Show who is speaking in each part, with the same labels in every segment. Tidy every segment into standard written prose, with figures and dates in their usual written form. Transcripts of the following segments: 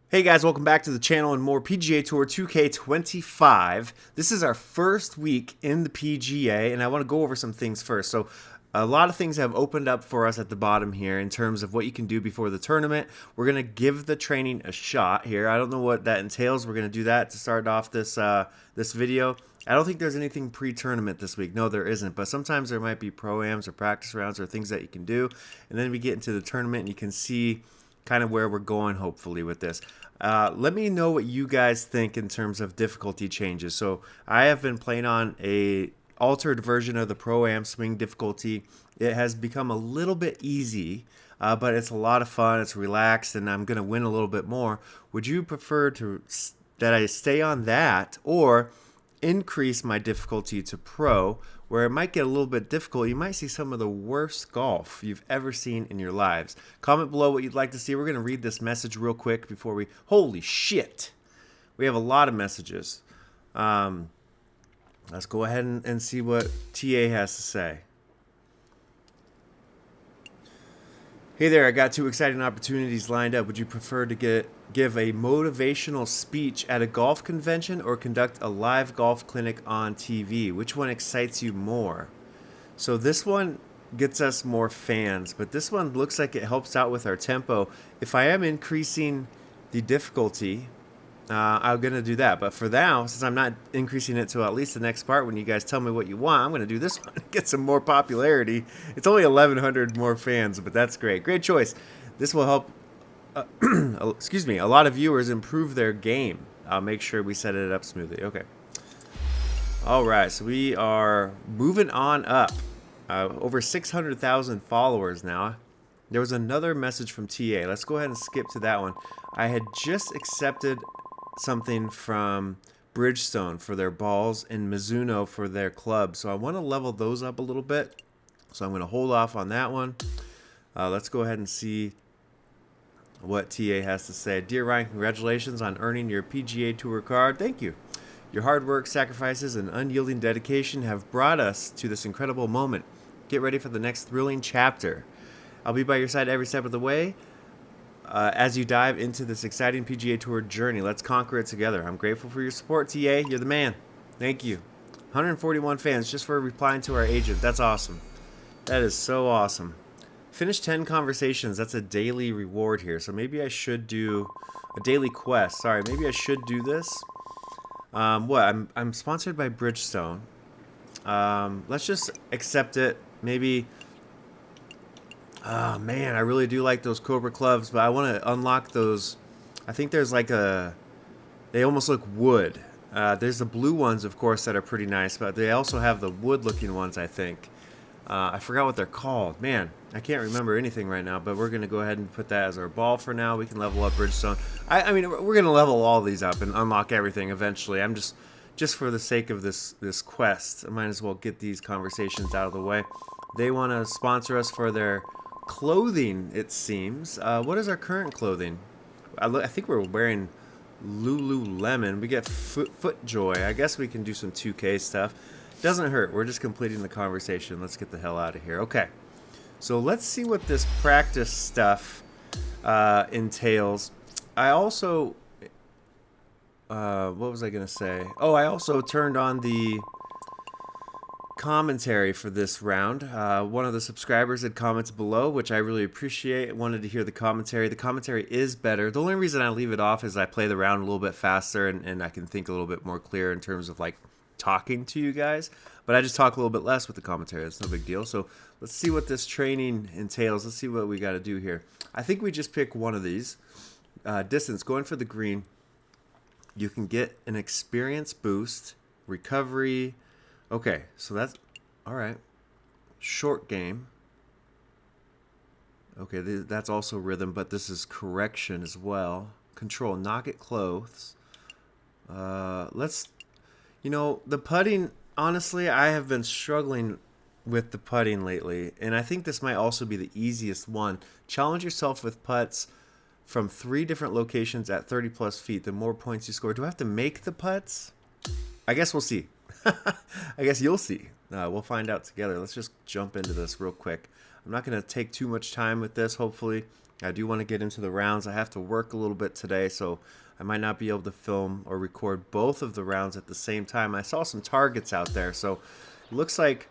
Speaker 1: Hey guys, welcome back to the channel and more PGA Tour 2K25. This is our first week in the PGA, and I want to go over some things first. So, a lot of things have opened up for us at the bottom here in terms of what you can do before the tournament. We're going to give the training a shot here. I don't know what that entails. We're going to do that to start off this video. I don't think there's anything pre-tournament this week. No, there isn't. But sometimes there might be pro-ams or practice rounds or things that you can do. And then we get into the tournament and you can see kind of where we're going, hopefully, with this. Let me know what you guys think in terms of difficulty changes. So I have been playing on a altered version of the Pro-Am swing difficulty. It has become a little bit easy, but it's a lot of fun. It's relaxed, and I'm going to win a little bit more. Would you prefer that I stay on that or increase my difficulty to Pro, where it might get a little bit difficult? You might see some of the worst golf you've ever seen in your lives. Comment below what you'd like to see. We're going to read this message real quick before we... Holy shit! We have a lot of messages. Let's go ahead and see what TA has to say. Hey there, I got two exciting opportunities lined up. Would you prefer to give a motivational speech at a golf convention or conduct a live golf clinic on TV? Which one excites you more? So this one gets us more fans, but this one looks like it helps out with our tempo. If I am increasing the difficulty, I'm going to do that. But for now, since I'm not increasing it to at least the next part, when you guys tell me what you want, I'm going to do this one to get some more popularity. It's only 1,100 more fans, but that's great. Great choice. This will help, excuse me, a lot of viewers improve their game. I'll make sure we set it up smoothly. Okay. All right, so we are moving on up. Over 600,000 followers now. There was another message from TA. Let's go ahead and skip to that one. I had just accepted something from Bridgestone for their balls and Mizuno for their clubs, so I want to level those up a little bit, so I'm going to hold off on that one. Let's go ahead and see what TA has to say. Dear Ryan, congratulations on earning your PGA Tour card. Thank you. Your hard work, sacrifices, and unyielding dedication have brought us to this incredible moment. Get ready for the next thrilling chapter. I'll be by your side every step of the way. As you dive into this exciting PGA Tour journey, let's conquer it together. I'm grateful for your support, TA. You're the man. Thank you. 141 fans just for replying to our agent. That's awesome. That is so awesome. Finish 10 conversations. That's a daily reward here. So maybe I should do a daily quest. Sorry, maybe I should do this. I'm sponsored by Bridgestone. Let's just accept it. Maybe... Oh man, I really do like those Cobra clubs, but I want to unlock those. I think there's like they almost look wood. There's the blue ones, of course, that are pretty nice, but they also have the wood looking ones, I think. I forgot what they're called. Man, I can't remember anything right now, but we're going to go ahead and put that as our ball for now. We can level up Bridgestone. I mean, we're going to level all these up and unlock everything eventually. I'm just for the sake of this quest, I might as well get these conversations out of the way. They want to sponsor us for their clothing, it seems. What is our current clothing? I think we're wearing Lululemon. We get FootJoy. I guess we can do some 2K stuff. Doesn't hurt. We're just completing the conversation. Let's get the hell out of here. Okay. So let's see what this practice stuff entails. I also... what was I going to say? Oh, I also turned on the commentary for this round. One of the subscribers had commented below, which I really appreciate. Wanted to hear the commentary. The commentary is better. The only reason I leave it off is I play the round a little bit faster and I can think a little bit more clear in terms of like talking to you guys. But I just talk a little bit less with the commentary. It's no big deal. So let's see what this training entails. Let's see what we got to do here. I think we just pick one of these. Distance, going for the green. You can get an experience boost, recovery. Okay, so that's all right. Short game. Okay, that's also rhythm, but this is correction as well. Control, knock it close. Let's, the putting, honestly, I have been struggling with the putting lately, and I think this might also be the easiest one. Challenge yourself with putts from 3 different locations at 30 plus feet. The more points you score. Do I have to make the putts? I guess we'll see. I guess you'll see. We'll find out together. Let's just jump into this real quick. I'm not going to take too much time with this. Hopefully I do want to get into the rounds. I have to work a little bit today, so I might not be able to film or record both of the rounds at the same time. I saw some targets out there, so it looks like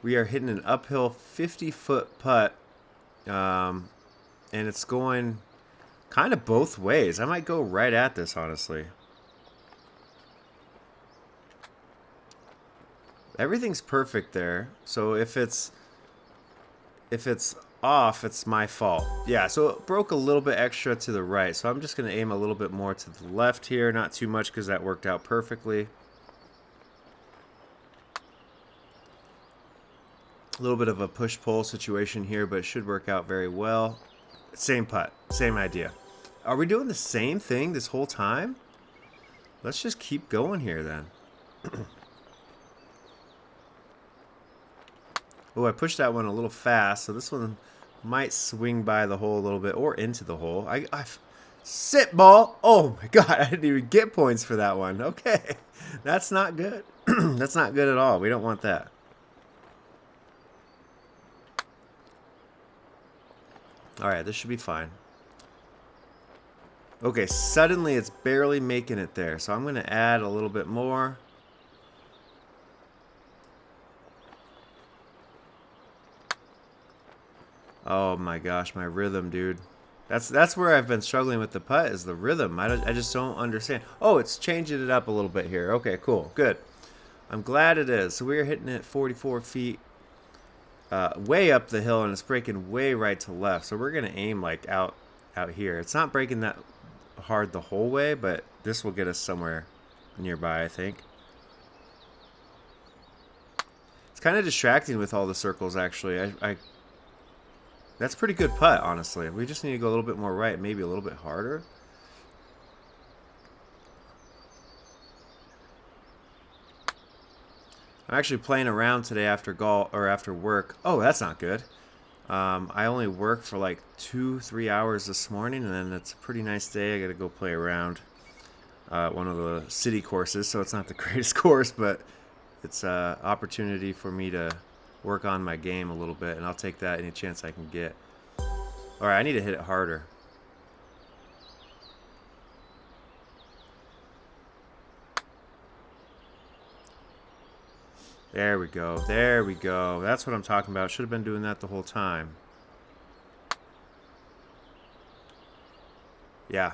Speaker 1: we are hitting an uphill 50-foot putt, and it's going kind of both ways. I might go right at this, honestly. Everything's perfect there, so if it's off, it's my fault. Yeah, so it broke a little bit extra to the right, so I'm just going to aim a little bit more to the left here, not too much because that worked out perfectly. A little bit of a push-pull situation here, but it should work out very well. Same putt, same idea. Are we doing the same thing this whole time? Let's just keep going here then. Oh, I pushed that one a little fast, so this one might swing by the hole a little bit or into the hole. Sit ball. Oh my God, I didn't even get points for that one. Okay, that's not good. That's not good at all. We don't want that. All right, this should be fine. Okay, suddenly it's barely making it there, so I'm going to add a little bit more. Oh my gosh, my rhythm, dude. That's where I've been struggling with the putt, is the rhythm. I just don't understand. Oh, it's changing it up a little bit here. Okay, cool, good. I'm glad it is. So we're hitting it 44 feet way up the hill, and it's breaking way right to left. So we're gonna aim like out here. It's not breaking that hard the whole way, but this will get us somewhere nearby, I think. It's kind of distracting with all the circles, actually. That's pretty good putt, honestly. We just need to go a little bit more right, maybe a little bit harder. I'm actually playing around today after golf or after work. Oh, that's not good. I only worked for like 2-3 hours this morning, and then it's a pretty nice day. I got to go play around one of the city courses, so it's not the greatest course, but it's an opportunity for me to work on my game a little bit, and I'll take that any chance I can get. All right, I need to hit it harder. There we go. There we go. That's what I'm talking about. Should have been doing that the whole time. Yeah.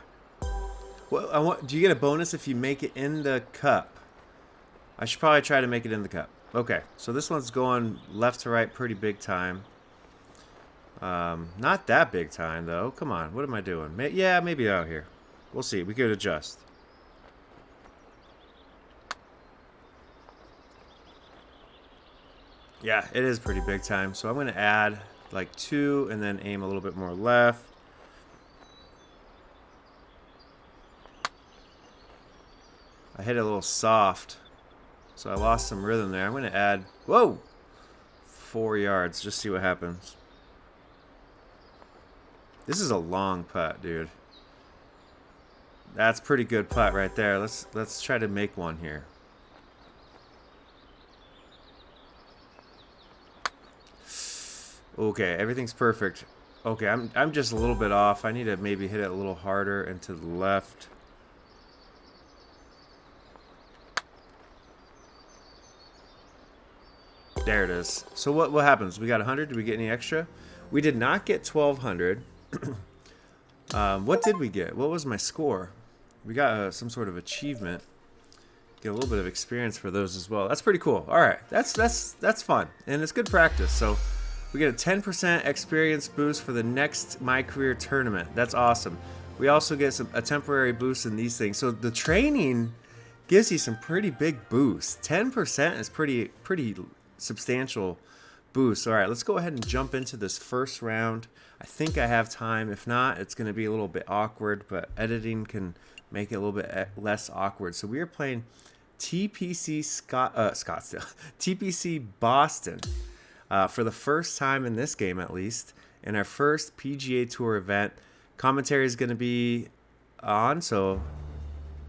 Speaker 1: Well, do you get a bonus if you make it in the cup? I should probably try to make it in the cup. Okay, so this one's going left to right pretty big time. Not that big time, though. Come on, what am I doing? Yeah, maybe out here. We'll see. We could adjust. Yeah, it is pretty big time. So I'm going to add like 2 and then aim a little bit more left. I hit it a little soft, so I lost some rhythm there. I'm going to add, whoa, 4 yards. Just see what happens. This is a long putt, dude. That's pretty good putt right there. Let's try to make one here. Okay, everything's perfect. Okay, I'm just a little bit off. I need to maybe hit it a little harder and to the left. There it is. So what happens? We got 100. Did we get any extra? We did not get 1,200. What did we get? What was my score? We got some sort of achievement. Get a little bit of experience for those as well. That's pretty cool. All right, that's fun, and it's good practice. So we get a 10% experience boost for the next MyCareer tournament. That's awesome. We also get a temporary boost in these things. So the training gives you some pretty big boosts. 10% is pretty substantial boost. All right, let's go ahead and jump into this first round. I think I have time. If not, it's going to be a little bit awkward, but editing can make it a little bit less awkward. So we are playing TPC Scottsdale, TPC Boston for the first time in this game, at least, in our first PGA Tour event. Commentary is going to be on, so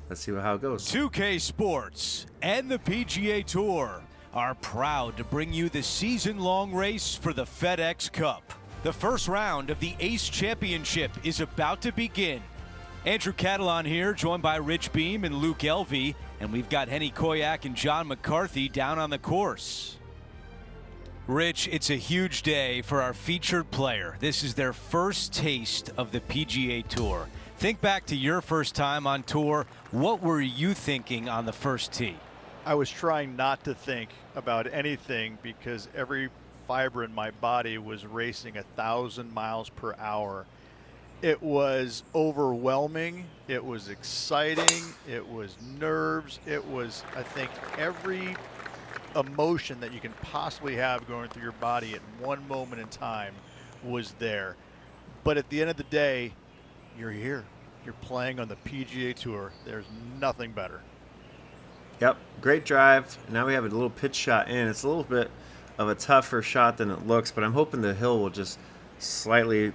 Speaker 1: let's see how it goes.
Speaker 2: 2K Sports and the PGA Tour are proud to bring you the season-long race for the FedEx Cup. The first round of the Ace Championship is about to begin. Andrew Catalan here, joined by Rich Beam and Luke Elvey, and we've got Henny Koyak and John McCarthy down on the course. Rich, it's a huge day for our featured player. This is their first taste of the PGA Tour. Think back to your first time on tour. What were you thinking on the first tee?
Speaker 3: I was trying not to think about anything because every fiber in my body was racing 1,000 miles per hour. It was overwhelming. It was exciting. It was nerves. It was, I think, every emotion that you can possibly have going through your body at one moment in time was there. But at the end of the day, you're here. You're playing on the PGA Tour. There's nothing better.
Speaker 1: Yep, great drive. Now we have a little pitch shot in. It's a little bit of a tougher shot than it looks, but I'm hoping the hill will just slightly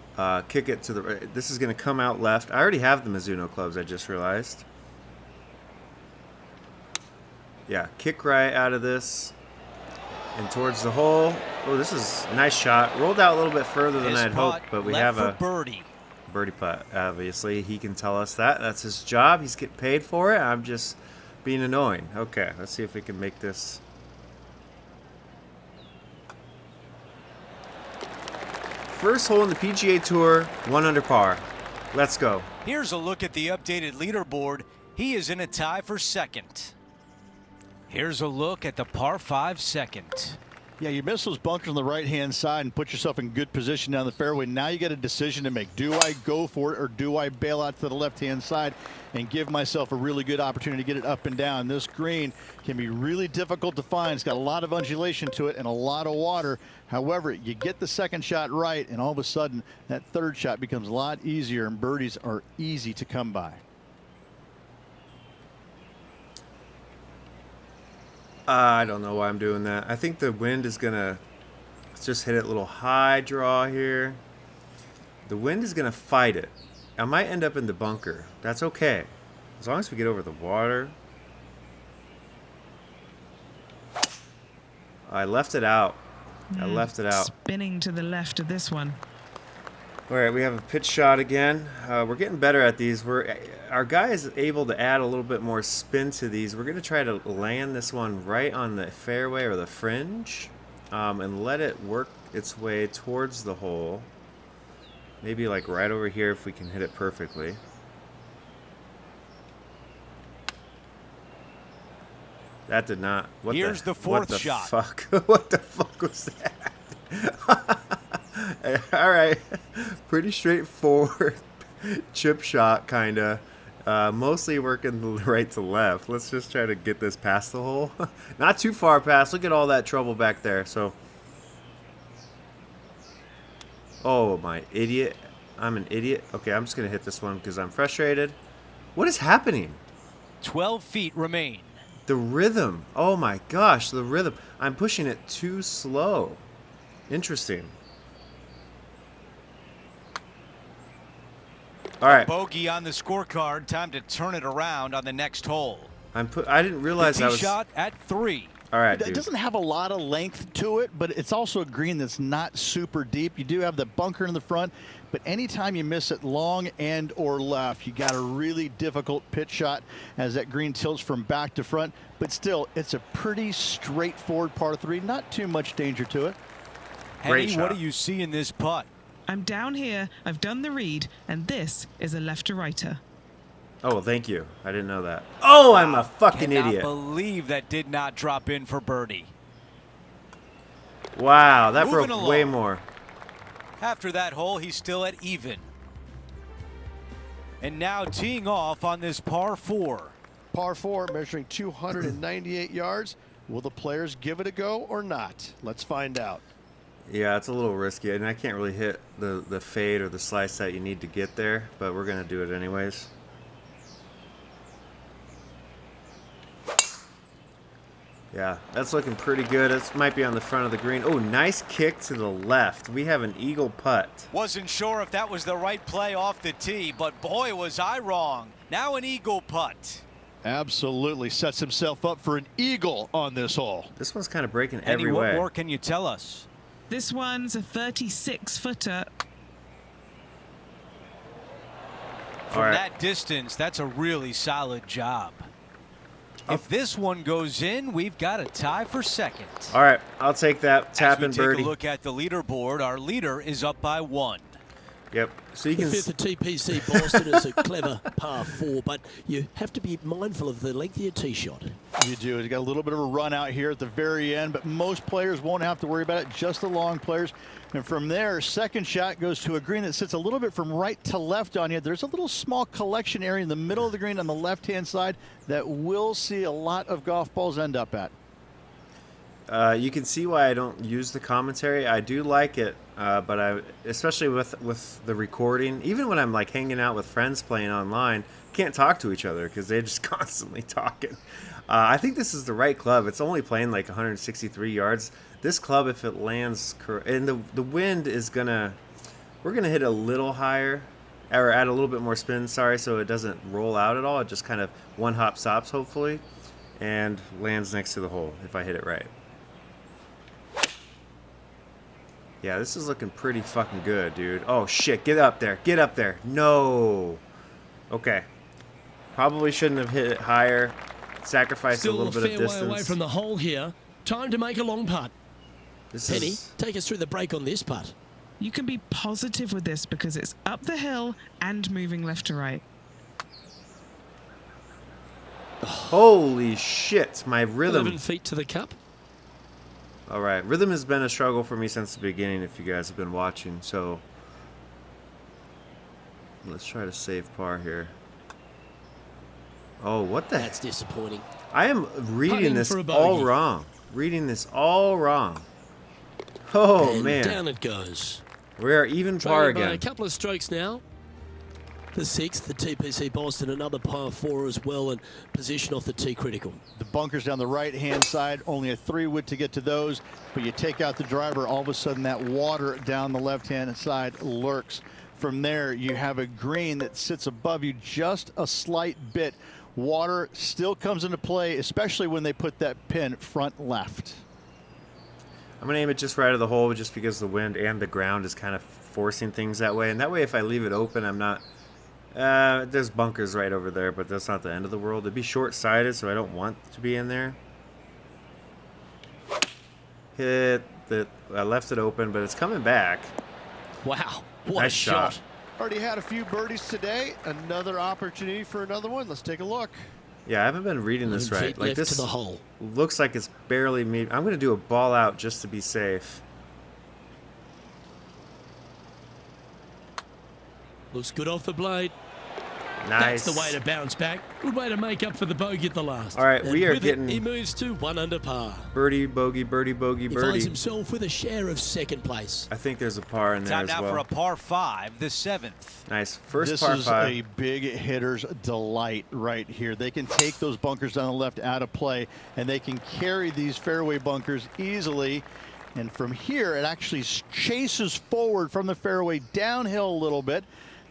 Speaker 1: kick it to the right. This is going to come out left. I already have the Mizuno clubs, I just realized. Yeah, kick right out of this and towards the hole. Oh, this is a nice shot. Rolled out a little bit further than I'd hoped, but we have a
Speaker 2: birdie
Speaker 1: putt. Obviously, he can tell us that. That's his job. He's getting paid for it. I'm just being annoying. Okay, let's see if we can make this. First hole in the PGA Tour, 1 under par. Let's go.
Speaker 2: Here's a look at the updated leaderboard. He is in a tie for second. Here's a look at the par 5 second.
Speaker 3: Yeah, you miss those bunkers on the right-hand side and put yourself in good position down the fairway. Now you got a decision to make. Do I go for it or do I bail out to the left-hand side and give myself a really good opportunity to get it up and down? This green can be really difficult to find. It's got a lot of undulation to it and a lot of water. However, you get the second shot right, and all of a sudden that third shot becomes a lot easier, and birdies are easy to come by.
Speaker 1: I don't know why I'm doing that. I think the wind is going to just hit it a little high draw here. The wind is going to fight it. I might end up in the bunker. That's okay. As long as we get over the water. I left it out. I left it out.
Speaker 4: Spinning to the left of this one.
Speaker 1: All right, we have a pitch shot again. We're getting better at these. Our guy is able to add a little bit more spin to these. We're going to try to land this one right on the fairway or the fringe and let it work its way towards the hole. Maybe like right over here if we can hit it perfectly. That did not.
Speaker 2: Here's the fourth shot.
Speaker 1: Fuck? What the fuck was that? All right, pretty straightforward chip shot, kind of. Mostly working right to left. Let's just try to get this past the hole. Not too far past. Look at all that trouble back there. So, oh my idiot! I'm an idiot. Okay, I'm just gonna hit this one because I'm frustrated. What is happening?
Speaker 2: 12 feet remain.
Speaker 1: The rhythm. Oh my gosh, the rhythm. I'm pushing it too slow. Interesting. All right.
Speaker 2: Bogey on the scorecard. Time to turn it around on the next hole.
Speaker 1: I didn't realize
Speaker 2: the
Speaker 1: I
Speaker 2: tee
Speaker 1: was.
Speaker 2: shot at 3.
Speaker 1: All right, dude.
Speaker 3: It doesn't have a lot of length to it, but it's also a green that's not super deep. You do have the bunker in the front, but anytime you miss it long and or left, you got a really difficult pitch shot as that green tilts from back to front. But still, it's a pretty straightforward par 3. Not too much danger to it.
Speaker 1: Great
Speaker 2: Henny,
Speaker 1: shot.
Speaker 2: what do you see in this putt?
Speaker 4: I'm down here, I've done the read, and this is a left to righter.
Speaker 1: Oh, well, thank you. I didn't know that. Oh, I'm a fucking
Speaker 2: Cannot
Speaker 1: idiot.
Speaker 2: believe that did not drop in for birdie.
Speaker 1: Wow, that
Speaker 2: Moving
Speaker 1: broke
Speaker 2: along.
Speaker 1: way more.
Speaker 2: After that hole, he's still at even. And now teeing off on this par 4.
Speaker 3: Par 4 measuring 298 yards. Will the players give it a go or not? Let's find out.
Speaker 1: Yeah, it's a little risky, and I can't really hit the fade or the slice that you need to get there, but we're going to do it anyways. Yeah, that's looking pretty good. It might be on the front of the green. Oh, nice kick to the left. We have an eagle putt.
Speaker 2: Wasn't sure if that was the right play off the tee, but boy, was I wrong. Now an eagle putt.
Speaker 3: Absolutely sets himself up for an eagle on this hole.
Speaker 1: This one's kind of breaking
Speaker 2: Eddie,
Speaker 1: every
Speaker 2: what
Speaker 1: way.
Speaker 2: more can you tell us?
Speaker 4: This one's a 36-footer.
Speaker 2: From that distance, that's a really solid job. If this one goes in, we've got a tie for second.
Speaker 1: All right, I'll take that. Tap and birdie.
Speaker 2: Take a look at the leaderboard. Our leader is up by 1.
Speaker 1: Yep. So you
Speaker 5: The
Speaker 1: can.
Speaker 5: fifth at TPC Boston is a clever par 4, but you have to be mindful of the length of your tee shot.
Speaker 3: You do. He's got a little bit of a run out here at the very end, but most players won't have to worry about it, just the long players. And from there, second shot goes to a green that sits a little bit from right to left on you. There's a little small collection area in the middle of the green on the left-hand side that we'll see a lot of golf balls end up at.
Speaker 1: You can see why I don't use the commentary. I do like it, but especially with the recording, even when I'm like hanging out with friends playing online, can't talk to each other because they're just constantly talking. I think this is the right club. It's only playing like 163 yards. This club, if it lands, and the wind is we're gonna hit a little higher, or add a little bit more spin. Sorry, so it doesn't roll out at all. It just kind of one hop stops, hopefully, and lands next to the hole if I hit it right. Yeah, this is looking pretty fucking good, dude. Oh, shit. Get up there. Get up there. No. Okay. Probably shouldn't have hit it higher. Sacrificed a little bit of distance.
Speaker 5: Still a fair way away from the hole here. Time to make a long putt. Penny, take us through the break on this putt.
Speaker 4: You can be positive with this because it's up the hill and moving left to right.
Speaker 1: Holy shit. My rhythm.
Speaker 5: 11 feet to the cup.
Speaker 1: All right. Rhythm has been a struggle for me since the beginning, if you guys have been watching. So let's try to save par here. Oh, what the heck?
Speaker 5: That's disappointing.
Speaker 1: I am reading
Speaker 5: Putting
Speaker 1: this
Speaker 5: for a
Speaker 1: all
Speaker 5: bogey.
Speaker 1: wrong. Reading this all wrong. Oh,
Speaker 5: And
Speaker 1: man.
Speaker 5: down it goes.
Speaker 1: We are even par
Speaker 5: Trailing by
Speaker 1: again.
Speaker 5: a couple of strokes now. The sixth, the TPC Boston, another par 4 as well, and position off the tee critical.
Speaker 3: The bunkers down the right-hand side, only a 3-wood to get to those, but you take out the driver, all of a sudden that water down the left-hand side lurks. From there, you have a green that sits above you just a slight bit. Water still comes into play, especially when they put that pin front left.
Speaker 1: I'm going to aim it just right of the hole just because the wind and the ground is kind of forcing things that way. And that way, if I leave it open, I'm not... there's bunkers right over there, but that's not the end of the world. It'd be short-sighted, so I don't want to be in there. I left it open, but it's coming back.
Speaker 5: Wow, what
Speaker 1: Nice
Speaker 5: a shot.
Speaker 3: Already had a few birdies today. Another opportunity for another one. Let's take a look.
Speaker 1: Yeah, I haven't been reading this
Speaker 5: 11
Speaker 1: right.
Speaker 5: feet
Speaker 1: Like
Speaker 5: left
Speaker 1: this
Speaker 5: to the hole.
Speaker 1: looks like it's barely me. I'm going to do a ball out just to be safe.
Speaker 5: Looks good off the blade.
Speaker 1: Nice.
Speaker 5: That's the way to bounce back. Good way to make up for the bogey at the last.
Speaker 1: All right,
Speaker 5: And
Speaker 1: we are
Speaker 5: with it,
Speaker 1: getting-
Speaker 5: he moves to 1 under par.
Speaker 1: Birdie, bogey, birdie, bogey,
Speaker 5: He finds
Speaker 1: birdie.
Speaker 5: himself with a share of second place.
Speaker 1: I think there's a par in there
Speaker 2: Time
Speaker 1: as
Speaker 2: now
Speaker 1: well.
Speaker 2: for a par 5, the 7th.
Speaker 1: Nice. First
Speaker 3: This
Speaker 1: par
Speaker 3: is
Speaker 1: 5.
Speaker 3: a big hitter's delight right here. They can take those bunkers down the left out of play, and they can carry these fairway bunkers easily. And from here, it actually chases forward from the fairway downhill a little bit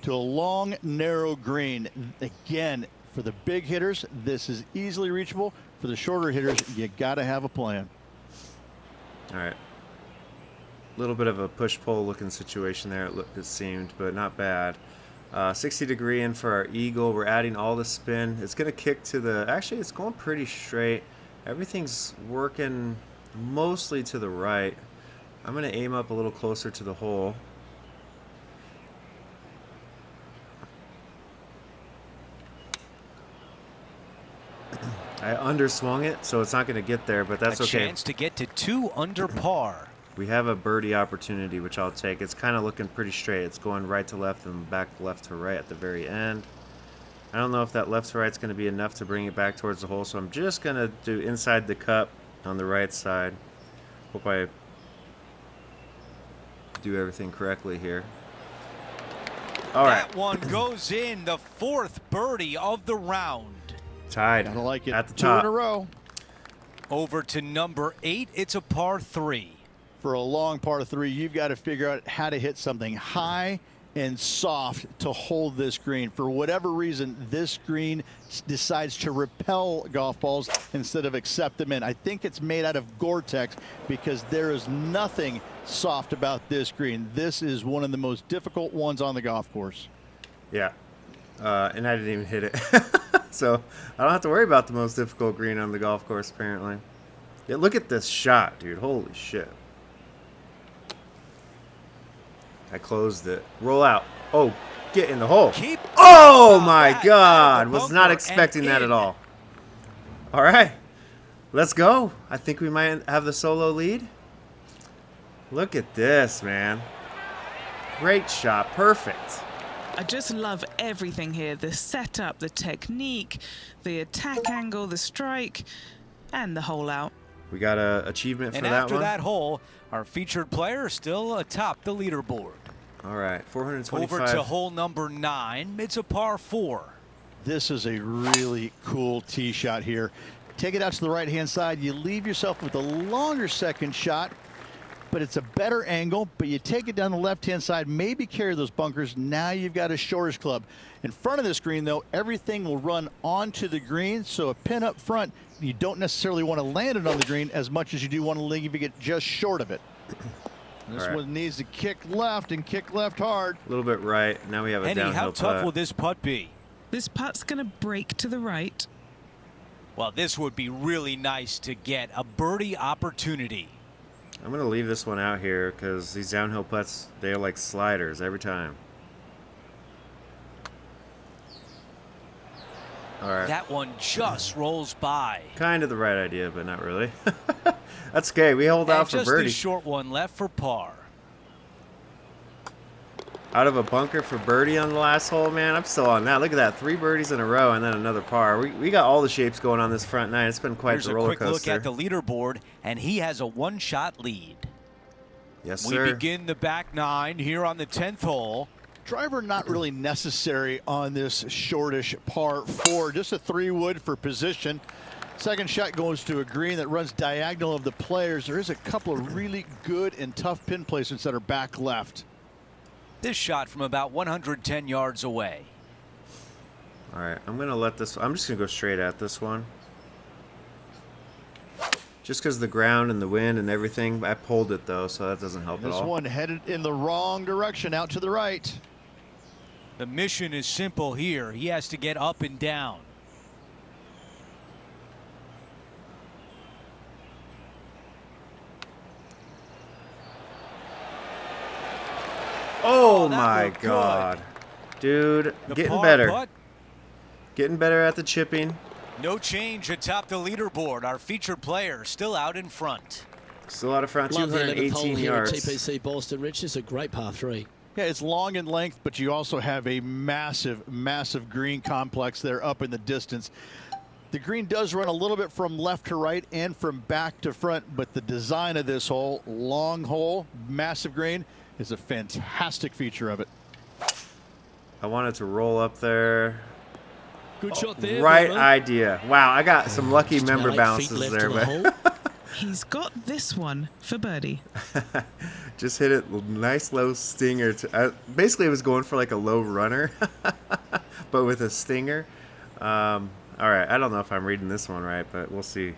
Speaker 3: to a long, narrow green. Again, for the big hitters, this is easily reachable. For the shorter hitters, you got to have a plan.
Speaker 1: All right. A little bit of a push-pull looking situation there, it seemed, but not bad. 60-degree in for our eagle. We're adding all the spin. It's going to kick to the... Actually, it's going pretty straight. Everything's working mostly to the right. I'm going to aim up a little closer to the hole. I underswung it, so it's not going to get there, but that's
Speaker 2: a
Speaker 1: okay.
Speaker 2: Chance to get to 2 under par.
Speaker 1: We have a birdie opportunity, which I'll take. It's kind of looking pretty straight. It's going right to left and back left to right at the very end. I don't know if that left to right is going to be enough to bring it back towards the hole, so I'm just going to do inside the cup on the right side. Hope I do everything correctly here. All right.
Speaker 2: That one goes in, the 4th birdie of the round.
Speaker 1: Tied.
Speaker 3: I like it.
Speaker 1: At the
Speaker 3: 2
Speaker 1: top.
Speaker 3: in a row.
Speaker 2: Over to number 8, it's a par 3.
Speaker 3: For a long par 3, you've got to figure out how to hit something high and soft to hold this green. For whatever reason, this green decides to repel golf balls instead of accept them in. I think it's made out of Gore-Tex because there is nothing soft about this green. This is one of the most difficult ones on the golf course.
Speaker 1: Yeah. And I didn't even hit it. So I don't have to worry about the most difficult green on the golf course, apparently. Yeah, look at this shot, dude. Holy shit. I closed it. Roll out. Oh, get in the hole. Oh my God. Was not expecting that at all. All right. Let's go. I think we might have the solo lead. Look at this, man. Great shot. Perfect.
Speaker 4: I just love everything here. The setup, the technique, the attack angle, the strike, and the hole out.
Speaker 1: We got an achievement for that one.
Speaker 2: And after that hole, our featured player is still atop the leaderboard.
Speaker 1: All right, 425.
Speaker 2: Over to hole number 9. It's a par 4.
Speaker 3: This is a really cool tee shot here. Take it out to the right-hand side. You leave yourself with a longer second shot, but it's a better angle. But you take it down the left-hand side, maybe carry those bunkers. Now you've got a shortish club. In front of this green, though, everything will run onto the green. So a pin up front, you don't necessarily want to land it on the green as much as you do want to leave it just short of it. This one needs to kick left and kick left hard.
Speaker 1: A little bit right. Now we have a
Speaker 2: Henny,
Speaker 1: downhill
Speaker 2: how tough
Speaker 1: putt.
Speaker 2: will this putt be?
Speaker 4: This putt's going to break to the right.
Speaker 2: Well, this would be really nice to get a birdie opportunity.
Speaker 1: I'm going to leave this one out here because these downhill putts, they are like sliders every time. All right.
Speaker 2: That one just rolls by.
Speaker 1: Kind of the right idea, but not really. That's okay. We hold out for
Speaker 2: just
Speaker 1: birdie.
Speaker 2: a short one left for par.
Speaker 1: Out of a bunker for birdie on the last hole, man. I'm still on that. Look at that. 3 birdies in a row and then another par. We got all the shapes going on this front nine. It's been quite
Speaker 2: Here's
Speaker 1: the roller
Speaker 2: a quick
Speaker 1: coaster.
Speaker 2: look at the leaderboard, and he has a 1-shot lead.
Speaker 1: Yes,
Speaker 2: We
Speaker 1: sir.
Speaker 2: begin the back 9 here on the 10th hole.
Speaker 3: Driver not really necessary on this shortish par 4. Just a 3-wood for position. Second shot goes to a green that runs diagonal of the players. There is a couple of really good and tough pin placements that are back left.
Speaker 2: This shot from about 110 yards away.
Speaker 1: All right, I'm going to let this... I'm just going to go straight at this one. Just because the ground and the wind and everything. I pulled it, though, so that doesn't help at all.
Speaker 3: This one headed in the wrong direction, out to the right.
Speaker 2: The mission is simple here. He has to get up and down.
Speaker 1: Oh,
Speaker 2: that
Speaker 1: my
Speaker 2: looked
Speaker 1: God. Dude,
Speaker 2: The
Speaker 1: getting
Speaker 2: par
Speaker 1: better.
Speaker 2: putt,
Speaker 1: Getting better at the chipping.
Speaker 2: no change atop the leaderboard. Our featured player still out in front.
Speaker 1: Still out of front,
Speaker 5: Love the 11th hole
Speaker 1: 218
Speaker 5: here at
Speaker 1: yards.
Speaker 5: TPC Boston. Rich, this is a great par 3.
Speaker 3: Yeah, it's long in length, but you also have a massive, massive green complex there up in the distance. The green does run a little bit from left to right and from back to front, but the design of this hole, long hole, massive green, is a fantastic feature of it.
Speaker 1: I wanted to roll up there.
Speaker 5: Good shot there.
Speaker 1: Right
Speaker 5: Bruno.
Speaker 1: idea. Wow, I got some lucky
Speaker 5: Just
Speaker 1: member
Speaker 5: about 8 feet
Speaker 1: bounces
Speaker 5: left
Speaker 1: there,
Speaker 5: of the
Speaker 1: but
Speaker 5: hole.
Speaker 4: He's got this one for birdie.
Speaker 1: just hit it nice low stinger. Basically, it was going for like a low runner, but with a stinger. All right, I don't know if I'm reading this one right, but we'll see.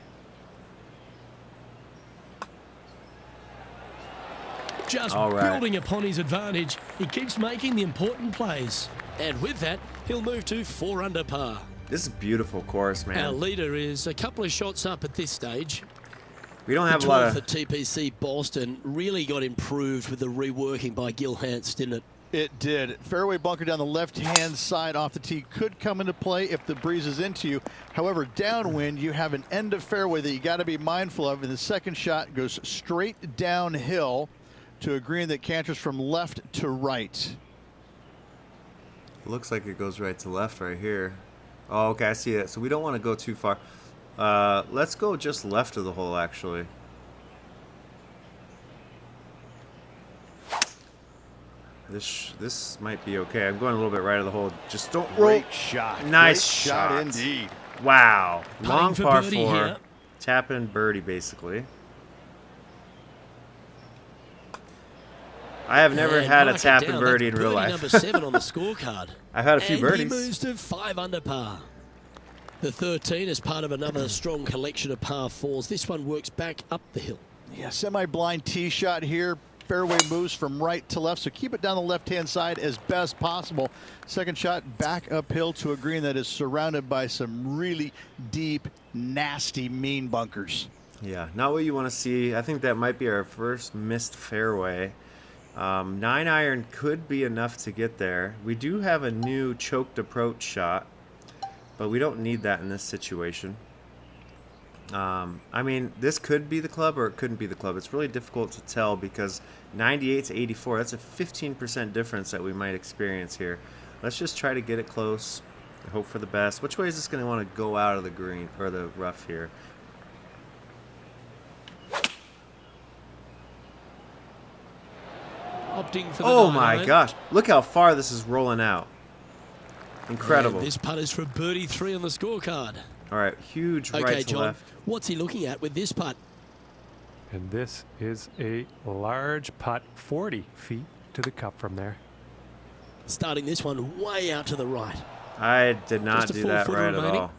Speaker 5: Just
Speaker 1: All right.
Speaker 5: building upon his advantage. He keeps making the important plays. And with that, he'll move to 4 under par.
Speaker 1: This is a beautiful course,
Speaker 5: Our
Speaker 1: man.
Speaker 5: leader is a couple of shots up at this stage.
Speaker 1: We don't
Speaker 5: The
Speaker 1: have a lot
Speaker 5: 12th
Speaker 1: of...
Speaker 5: at TPC Boston really got improved with the reworking by Gil Hance, didn't it?
Speaker 3: It did. Fairway bunker down the left-hand side off the tee could come into play if the breeze is into you. However, downwind, you have an end of fairway that you got to be mindful of, and the second shot goes straight downhill to a green that canters from left to right.
Speaker 1: Looks like it goes right to left right here. Oh, okay, I see it. So we don't want to go too far. Let's go just left of the hole, actually. This might be okay. I'm going a little bit right of the hole. Just don't roll.
Speaker 3: Great shot.
Speaker 1: Nice
Speaker 3: Great shot
Speaker 1: shot.
Speaker 3: indeed.
Speaker 1: Wow.
Speaker 5: Putting
Speaker 1: Long
Speaker 5: for
Speaker 1: par
Speaker 5: birdie
Speaker 1: 4.
Speaker 5: here.
Speaker 1: Tap in birdie, basically. I have never
Speaker 5: And
Speaker 1: had a
Speaker 5: mark it
Speaker 1: tap
Speaker 5: down.
Speaker 1: and birdie in
Speaker 5: That's
Speaker 1: real
Speaker 5: birdie
Speaker 1: life.
Speaker 5: number 7 on the scorecard.
Speaker 1: I've had a few
Speaker 5: and
Speaker 1: birdies.
Speaker 5: he moves to 5 under par. The 13 is part of another strong collection of par 4s. This one works back up the hill.
Speaker 3: Yeah, semi-blind tee shot here. Fairway moves from right to left, so keep it down the left-hand side as best possible. Second shot back uphill to a green that is surrounded by some really deep, nasty, mean bunkers.
Speaker 1: Yeah, not what you want to see. I think that might be our first missed fairway. 9-iron could be enough to get there. We do have a new choked approach shot, but we don't need that in this situation. I mean, this could be the club or it couldn't be the club. It's really difficult to tell because 98 to 84, that's a 15% difference that we might experience here. Let's just try to get it close and hope for the best. Which way is this going to want to go out of the green or the rough here?
Speaker 5: Opting for the
Speaker 1: Oh
Speaker 5: 9
Speaker 1: my
Speaker 5: iron.
Speaker 1: gosh, look how far this is rolling out. Incredible.
Speaker 5: And this putt is for birdie 3 on the scorecard.
Speaker 1: All right, huge
Speaker 5: Okay,
Speaker 1: right to
Speaker 5: John,
Speaker 1: left.
Speaker 5: what's he looking at with this putt?
Speaker 6: And this is a large putt, 40 feet to the cup from there.
Speaker 5: Starting this one way out to the right.
Speaker 1: I did not
Speaker 5: Just a
Speaker 1: do that
Speaker 5: 4-footer
Speaker 1: right at
Speaker 5: remaining.
Speaker 1: all.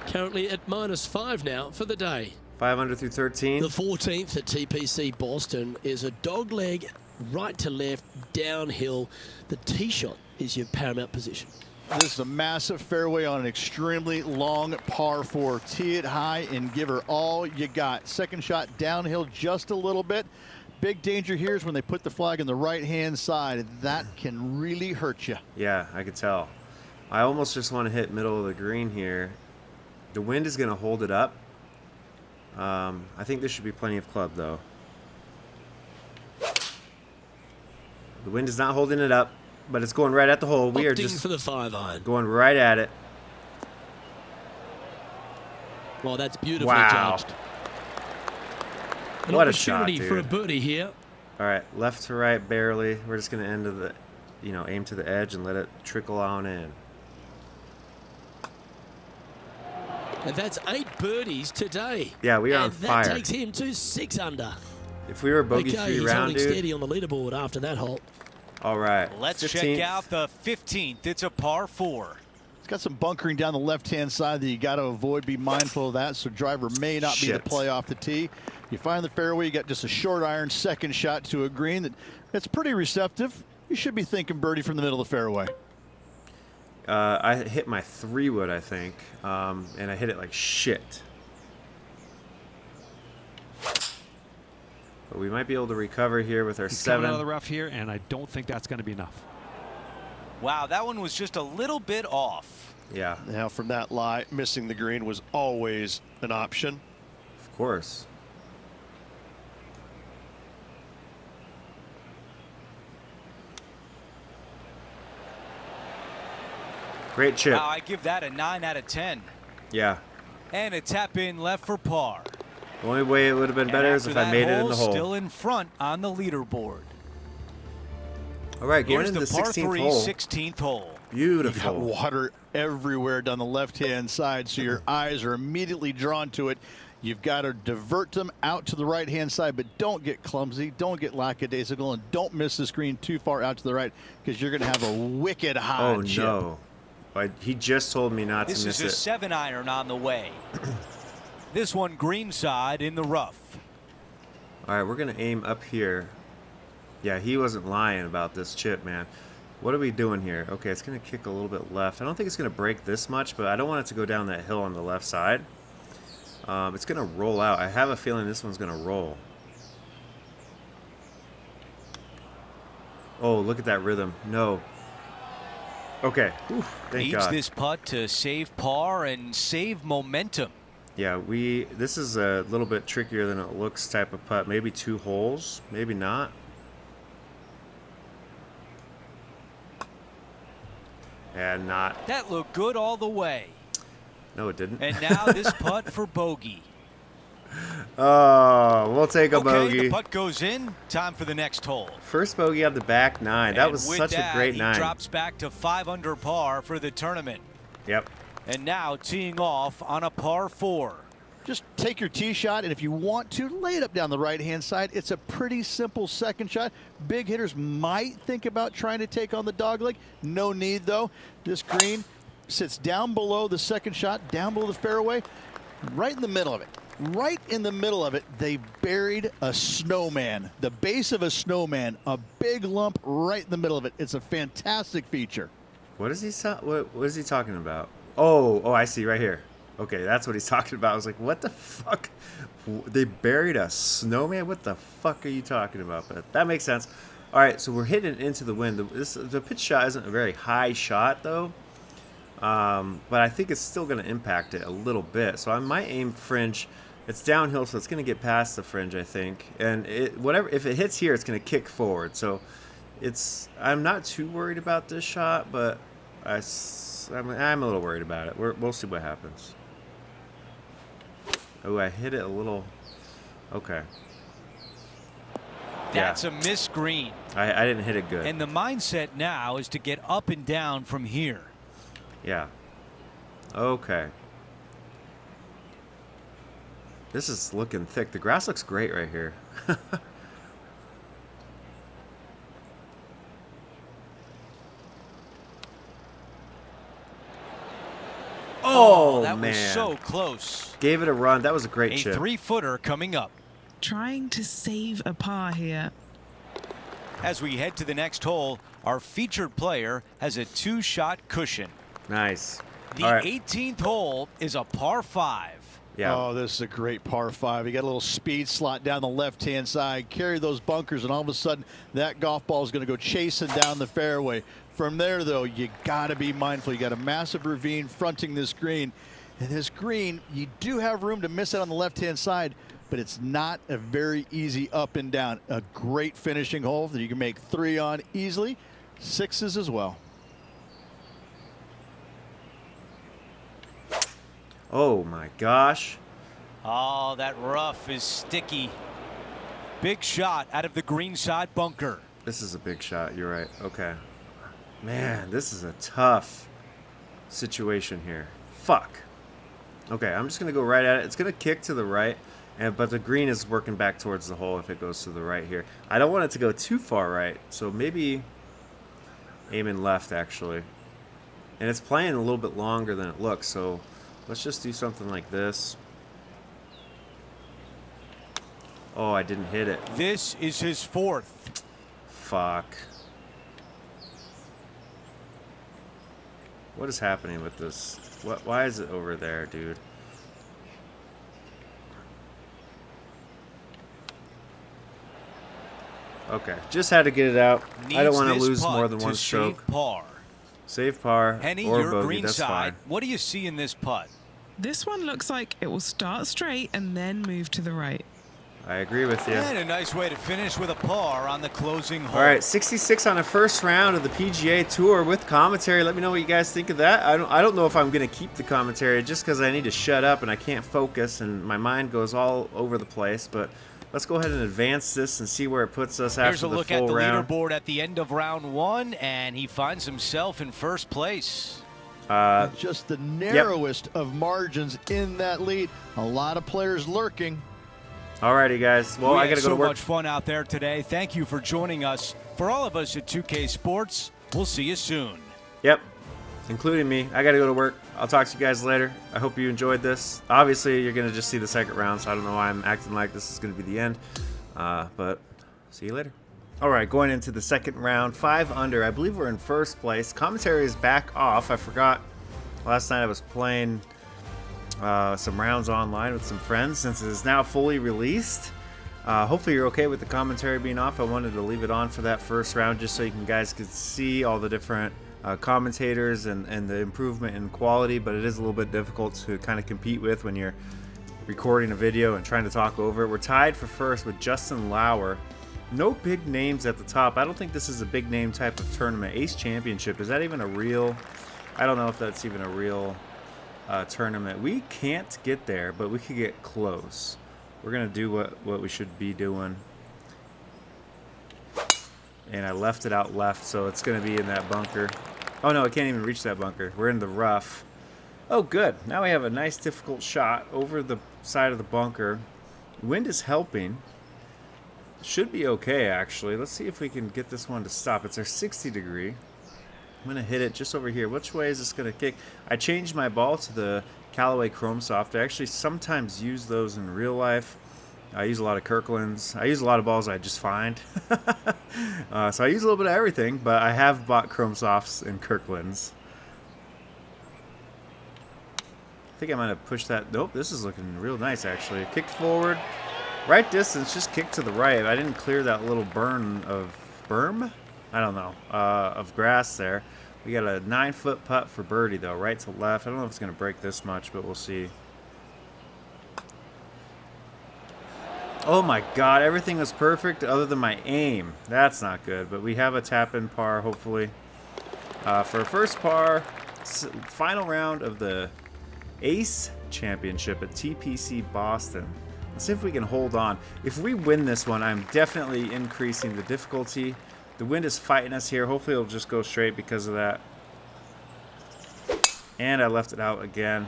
Speaker 5: Currently at -5 now for the day.
Speaker 1: 5 under through 13.
Speaker 5: The 14th at TPC Boston is a dog leg right to left downhill. The tee shot is your paramount position.
Speaker 3: This is a massive fairway on an extremely long par 4. Tee it high and give her all you got. Second shot downhill just a little bit. Big danger here is when they put the flag on the right-hand side. That can really hurt you.
Speaker 1: Yeah, I could tell. I almost just want to hit middle of the green here. The wind is going to hold it up. I think there should be plenty of club, though. The wind is not holding it up, but it's going right at the hole. We are
Speaker 5: Opting
Speaker 1: just
Speaker 5: for the 5 iron.
Speaker 1: going right at it.
Speaker 5: Well, that's beautifully
Speaker 1: Wow.
Speaker 5: judged. An
Speaker 1: What a shot,
Speaker 5: opportunity for a
Speaker 1: dude.
Speaker 5: birdie here.
Speaker 1: All right, left to right, barely. We're just going to end to the, aim to the edge and let it trickle on in.
Speaker 5: And that's 8 birdies today.
Speaker 1: Yeah, we are on
Speaker 5: and
Speaker 1: fire.
Speaker 5: that takes him to 6 under.
Speaker 1: If we were bogey
Speaker 5: Okay,
Speaker 1: free
Speaker 5: he's
Speaker 1: round,
Speaker 5: holding
Speaker 1: dude.
Speaker 5: steady on the leaderboard after that hole.
Speaker 1: All right.
Speaker 2: Let's
Speaker 1: 15th.
Speaker 2: check out the 15th. It's a par 4.
Speaker 3: It's got some bunkering down the left-hand side that you got to avoid. Be mindful of that, so driver may not be the
Speaker 1: Shit.
Speaker 3: play off the tee. You find the fairway, you got just a short iron second shot to a green that's pretty receptive. You should be thinking birdie from the middle of the fairway.
Speaker 1: I hit my 3-wood, I think, and I hit it like shit. But we might be able to recover here with our
Speaker 6: He's coming
Speaker 1: 7.
Speaker 6: out of the rough here, and I don't think that's going to be enough.
Speaker 2: Wow, that one was just a little bit off.
Speaker 1: Yeah,
Speaker 7: Now, from that lie, missing the green was always an option.
Speaker 1: of course. Great chip.
Speaker 2: Wow, I give that a 9 out of 10.
Speaker 1: Yeah.
Speaker 2: And a tap in left for par.
Speaker 1: The only way it would have been
Speaker 2: And
Speaker 1: better is
Speaker 2: after
Speaker 1: if I
Speaker 2: that
Speaker 1: made it in the
Speaker 2: hole,
Speaker 1: hole.
Speaker 2: Still in front on the leaderboard.
Speaker 1: All right, going
Speaker 2: Here's
Speaker 1: into
Speaker 2: the
Speaker 1: the
Speaker 2: par
Speaker 1: 16th
Speaker 2: 3,
Speaker 1: hole.
Speaker 2: 16th hole.
Speaker 3: You got
Speaker 1: Beautiful.
Speaker 3: water everywhere down the left-hand side, so your eyes are immediately drawn to it. You've got to divert them out to the right-hand side, but don't get clumsy, don't get lackadaisical, and don't miss the screen too far out to the right because you're going to have a wicked high
Speaker 1: Oh,
Speaker 3: chip.
Speaker 1: no. He just told me not
Speaker 2: This
Speaker 1: to miss
Speaker 2: is a
Speaker 1: it.
Speaker 2: 7 iron on the way. This one greenside in the rough.
Speaker 1: All right, we're going to aim up here. Yeah, he wasn't lying about this chip, man. What are we doing here? Okay, it's going to kick a little bit left. I don't think it's going to break this much, but I don't want it to go down that hill on the left side. It's going to roll out. I have a feeling this one's going to roll. Oh, look at that rhythm. No. Okay. Whew, thank
Speaker 2: Needs
Speaker 1: God.
Speaker 2: this putt to save par and save momentum.
Speaker 1: Yeah, this is a little bit trickier than it looks type of putt. Maybe 2 holes, maybe not. And not.
Speaker 2: That looked good all the way.
Speaker 1: No, it didn't.
Speaker 2: And now this putt for bogey.
Speaker 1: Oh, we'll take a
Speaker 2: Okay,
Speaker 1: bogey.
Speaker 2: the putt goes in. Time for the next hole.
Speaker 1: First bogey of the back 9. That
Speaker 2: And
Speaker 1: was
Speaker 2: with
Speaker 1: such
Speaker 2: that,
Speaker 1: a great
Speaker 2: he
Speaker 1: 9.
Speaker 2: drops back to 5 under par for the tournament.
Speaker 1: Yep.
Speaker 2: And now teeing off on a par 4.
Speaker 3: Just take your tee shot, and if you want to, lay it up down the right-hand side. It's a pretty simple second shot. Big hitters might think about trying to take on the dogleg. No need, though. This green sits down below the second shot, down below the fairway, right in the middle of it. Right in the middle of it, they buried a snowman, the base of a snowman, a big lump right in the middle of it. It's a fantastic feature.
Speaker 1: What is he what is he talking about? Oh, I see right here. Okay, that's what he's talking about. I was like, what the fuck? They buried a snowman? What the fuck are you talking about? But that makes sense. All right, so we're hitting into the wind. The pitch shot isn't a very high shot, though. But I think it's still going to impact it a little bit. So I might aim fringe. It's downhill, so it's going to get past the fringe, I think. And if it hits here, it's going to kick forward. So I'm not too worried about this shot, but I'm a little worried about it. We'll see what happens. Oh, I hit it a little. Okay.
Speaker 2: That's a missed green.
Speaker 1: I didn't hit it good.
Speaker 2: And the mindset now is to get up and down from here.
Speaker 1: Yeah. Okay. This is looking thick. The grass looks great right here. Oh,
Speaker 2: that
Speaker 1: man.
Speaker 2: was so close.
Speaker 1: Gave it a run. That was a great chip.
Speaker 2: A 3-footer coming up.
Speaker 4: Trying to save a par here.
Speaker 2: As we head to the next hole, our featured player has a 2-shot cushion.
Speaker 1: Nice.
Speaker 2: The
Speaker 1: All right.
Speaker 2: 18th hole is a par 5.
Speaker 1: Yeah.
Speaker 3: Oh, this is a great par 5. You got a little speed slot down the left-hand side, carry those bunkers, and all of a sudden that golf ball is going to go chasing down the fairway. From there, though, you got to be mindful. You got a massive ravine fronting this green. And this green, you do have room to miss it on the left-hand side, but it's not a very easy up and down. A great finishing hole that you can make 3 on easily. 6s as well.
Speaker 1: Oh, my gosh.
Speaker 2: Oh, that rough is sticky. Big shot out of the green side bunker.
Speaker 1: This is a big shot. You're right. Okay. Man, this is a tough situation here. Fuck. Okay, I'm just going to go right at it. It's going to kick to the right, but the green is working back towards the hole if it goes to the right here. I don't want it to go too far right, so maybe aiming left, actually. And it's playing a little bit longer than it looks, so let's just do something like this. Oh, I didn't hit it.
Speaker 2: This is his 4th.
Speaker 1: Fuck. What is happening with this? Why is it over there, dude? Okay, just had to get it out. I don't want to lose more than one stroke.
Speaker 2: Save par.
Speaker 1: Save par
Speaker 2: Henny,
Speaker 1: or
Speaker 2: your
Speaker 1: bogey,
Speaker 2: green
Speaker 1: that's
Speaker 2: side.
Speaker 1: fine.
Speaker 2: What do you see in this putt?
Speaker 4: This one looks like it will start straight and then move to the right.
Speaker 1: I agree with you.
Speaker 2: And a nice way to finish with a par on the closing hole.
Speaker 1: All right, 66 on the first round of the PGA Tour with commentary. Let me know what you guys think of that. I don't know if I'm going to keep the commentary just because I need to shut up and I can't focus and my mind goes all over the place. But let's go ahead and advance this and see where it puts us after the full round.
Speaker 2: Here's a look at the leaderboard at the end of round 1, and he finds himself in first place.
Speaker 3: Just the narrowest of margins in that lead. A lot of players lurking.
Speaker 1: Alrighty, guys. Well, I got to go to work.
Speaker 2: So much fun out there today. Thank you for joining us. For all of us at 2K Sports, we'll see you soon.
Speaker 1: Yep, including me. I got to go to work. I'll talk to you guys later. I hope you enjoyed this. Obviously, you're going to just see the second round, so I don't know why I'm acting like this is going to be the end. But see you later. All right, going into the second round, 5 under. I believe we're in first place. Commentary is back off. I forgot last night I was playing some rounds online with some friends since it is now fully released. Hopefully you're okay with the commentary being off. I wanted to leave it on for that first round just so you guys could see all the different commentators and the improvement in quality, but it is a little bit difficult to kind of compete with when you're recording a video and trying to talk over it. We're tied for first with Justin Lauer. No big names at the top. I don't think this is a big name type of tournament. Ace Championship, is that even a real? I don't know if that's even a real tournament. We can't get there, but we could get close. We're gonna do what we should be doing. And I left it out left, so it's gonna be in that bunker. Oh no, I can't even reach that bunker. We're in the rough. Oh, good. Now we have a nice difficult shot over the side of the bunker. Wind is helping. Should be okay, actually. Let's see if we can get this one to stop. It's our 60 degree. I'm going to hit it just over here. Which way is this going to kick? I changed my ball to the Callaway Chrome Soft. I actually sometimes use those in real life. I use a lot of Kirklands. I use a lot of balls I just find. So I use a little bit of everything, but I have bought Chrome Softs and Kirklands. I think I might have pushed that. Nope, this is looking real nice, actually. Kicked forward. Right distance, just kicked to the right. I didn't clear that little berm? I don't know, of grass there. We got a 9-foot putt for birdie, though, right to left. I don't know if it's going to break this much, but we'll see. Oh, my God. Everything was perfect other than my aim. That's not good, but we have a tap-in par, hopefully. For a first par, final round of the Ace Championship at TPC Boston. Let's see if we can hold on. If we win this one, I'm definitely increasing the difficulty. The wind is fighting us here. Hopefully it'll just go straight because of that. And I left it out again.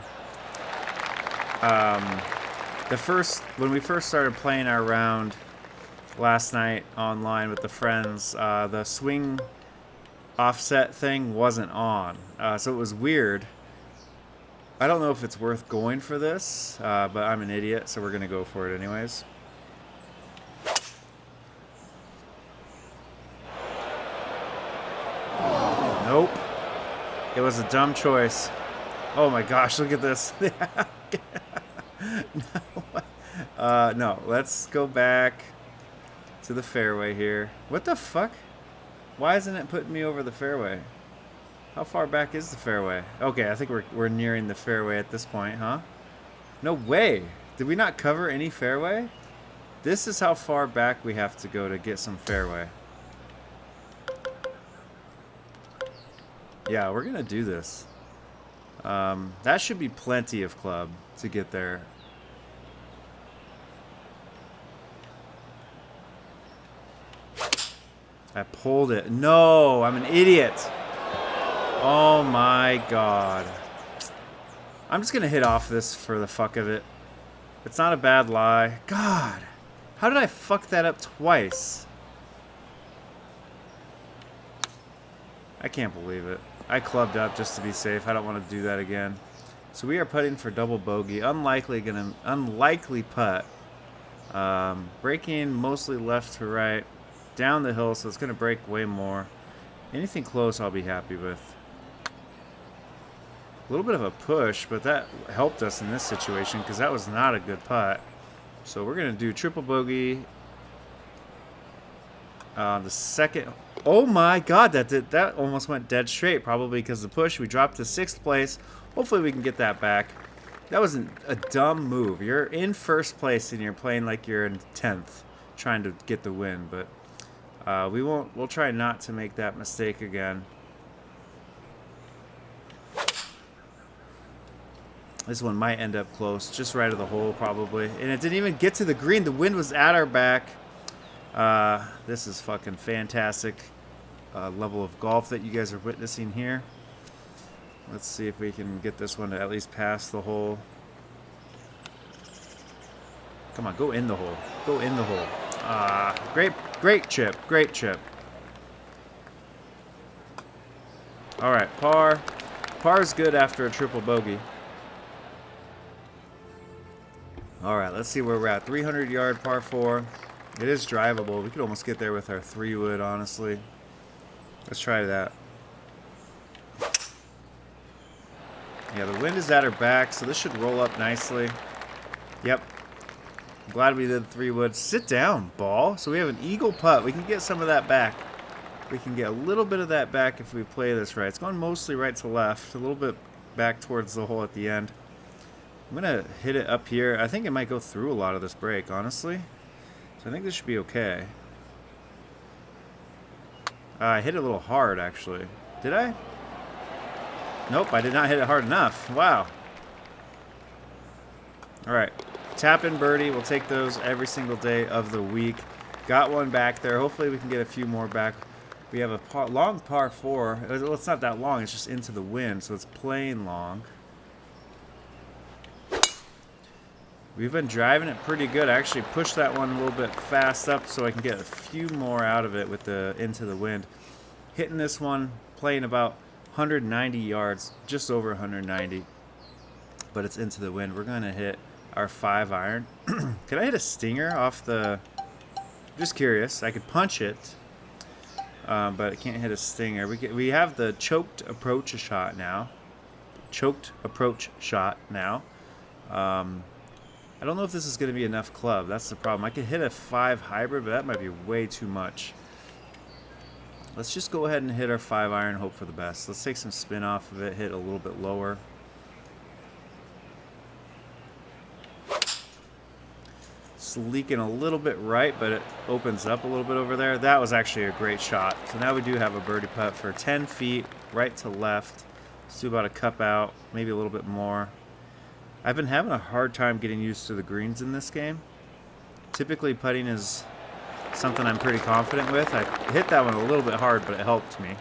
Speaker 1: When we first started playing our round last night online with the friends, the swing offset thing wasn't on. So it was weird. I don't know if it's worth going for this, but I'm an idiot, so we're going to go for it anyways. Nope. It was a dumb choice. Oh my gosh, look at this. No, let's go back to the fairway here. What the fuck? Why isn't it putting me over the fairway? How far back is the fairway? Okay, I think we're nearing the fairway at this point, huh? No way. Did we not cover any fairway? This is how far back we have to go to get some fairway. Yeah, we're going to do this. That should be plenty of club to get there. I pulled it. No, I'm an idiot. Oh my God. I'm just going to hit off this for the fuck of it. It's not a bad lie. God, how did I fuck that up twice? I can't believe it. I clubbed up just to be safe. I don't want to do that again. So we are putting for double bogey. Unlikely putt. Breaking mostly left to right. Down the hill, so it's going to break way more. Anything close I'll be happy with. A little bit of a push, but that helped us in this situation because that was not a good putt. So we're going to do triple bogey. The second... Oh my God, that almost went dead straight, probably because of the push. We dropped to 6th place. Hopefully we can get that back. That was a dumb move. You're in 1st place and you're playing like you're in 10th, trying to get the win, but we'll try not to make that mistake again. This one might end up close, just right of the hole probably. And it didn't even get to the green. The wind was at our back. This is fucking fantastic level of golf that you guys are witnessing here. Let's see if we can get this one to at least pass the hole. Come on, go in the hole. Go in the hole. Great chip. Great chip. All right, par. Par is good after a triple bogey. All right, let's see where we're at. 300-yard par 4. It is drivable. We could almost get there with our 3-wood, honestly. Let's try that. Yeah, the wind is at our back, so this should roll up nicely. Yep. I'm glad we did the 3-wood. Sit down, ball. So we have an eagle putt. We can get some of that back. We can get a little bit of that back if we play this right. It's going mostly right to left, a little bit back towards the hole at the end. I'm going to hit it up here. I think it might go through a lot of this break, honestly. So I think this should be okay. I hit it a little hard, actually. Did I? Nope, I did not hit it hard enough. Wow. All right. Tap in birdie. We'll take those every single day of the week. Got one back there. Hopefully we can get a few more back. We have a long par 4. Well, it's not that long. It's just into the wind, so it's playing long. We've been driving it pretty good. I actually pushed that one a little bit fast up so I can get a few more out of it with the into the wind. Hitting this one, playing about 190 yards, just over 190, but it's into the wind. We're gonna hit our 5-iron. Could I hit a stinger off the? Just curious. I could punch it, but I can't hit a stinger. We have the choked approach shot now. Choked approach shot now. I don't know if this is going to be enough club. That's the problem. I could hit a 5 hybrid, but that might be way too much. Let's just go ahead and hit our 5-iron, hope for the best. Let's take some spin off of it, hit a little bit lower. It's leaking a little bit right, but it opens up a little bit over there. That was actually a great shot. So now we do have a birdie putt for 10 feet, right to left. Let's do about a cup out, maybe a little bit more. I've been having a hard time getting used to the greens in this game. Typically putting is something I'm pretty confident with. I hit that one a little bit hard, but it helped me.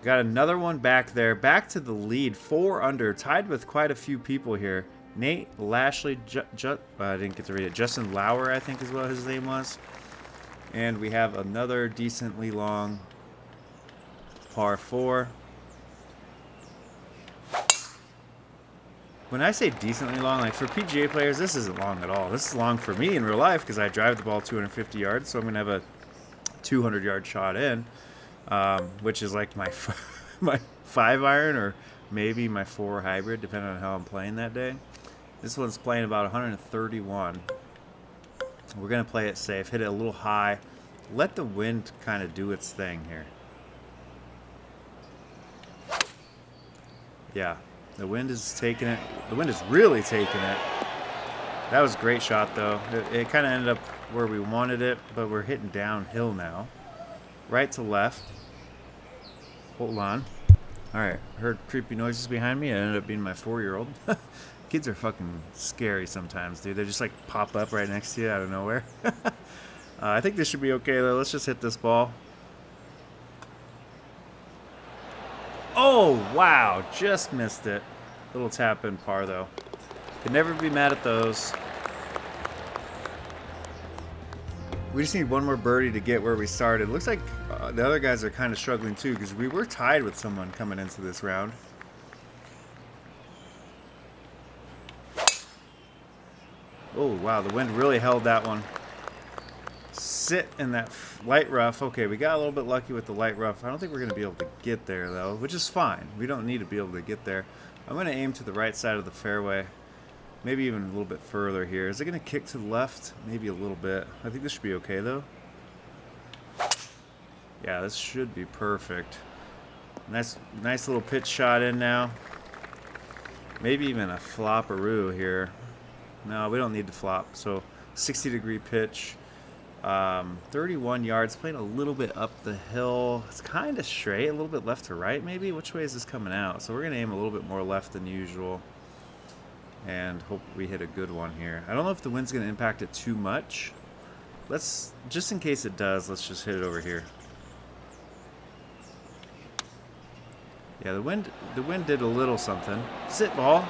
Speaker 1: Got another one back there. Back to the lead, 4 under, tied with quite a few people here. Nate Lashley, I didn't get to read it. Justin Lauer, I think is what his name was. And we have another decently long par 4. When I say decently long, like for PGA players, this isn't long at all. This is long for me in real life because I drive the ball 250 yards, so I'm going to have a 200-yard shot in, which is like my 5-iron or maybe my 4 hybrid, depending on how I'm playing that day. This one's playing about 131. We're going to play it safe, hit it a little high, let the wind kind of do its thing here. Yeah. The wind is taking it. The wind is really taking it. That was a great shot, though. It kind of ended up where we wanted it, but we're hitting downhill now. Right to left. Hold on. All right. Heard creepy noises behind me. It ended up being my 4-year-old. Kids are fucking scary sometimes, dude. They just like pop up right next to you out of nowhere. I think this should be okay, though. Let's just hit this ball. Oh, wow. Just missed it. Little tap in par, though. Could never be mad at those. We just need one more birdie to get where we started. Looks like the other guys are kind of struggling, too, because we were tied with someone coming into this round. Oh, wow. The wind really held that one. Sit in that light rough. Okay, we got a little bit lucky with the light rough. I don't think we're going to be able to get there, though, which is fine. We don't need to be able to get there. I'm going to aim to the right side of the fairway, maybe even a little bit further here. Is it going to kick to the left? Maybe a little bit. I think this should be okay, though. Yeah, this should be perfect. Nice little pitch shot in now. Maybe even a flopperoo here. No, we don't need to flop. So 60-degree pitch. 31 yards, playing a little bit up the hill. It's kind of straight, a little bit left to right maybe. Which way is this coming out? So we're going to aim a little bit more left than usual and hope we hit a good one here. I don't know if the wind's going to impact it too much. Let's, just in case it does, let's just hit it over here. Yeah, the wind did a little something. Sit ball.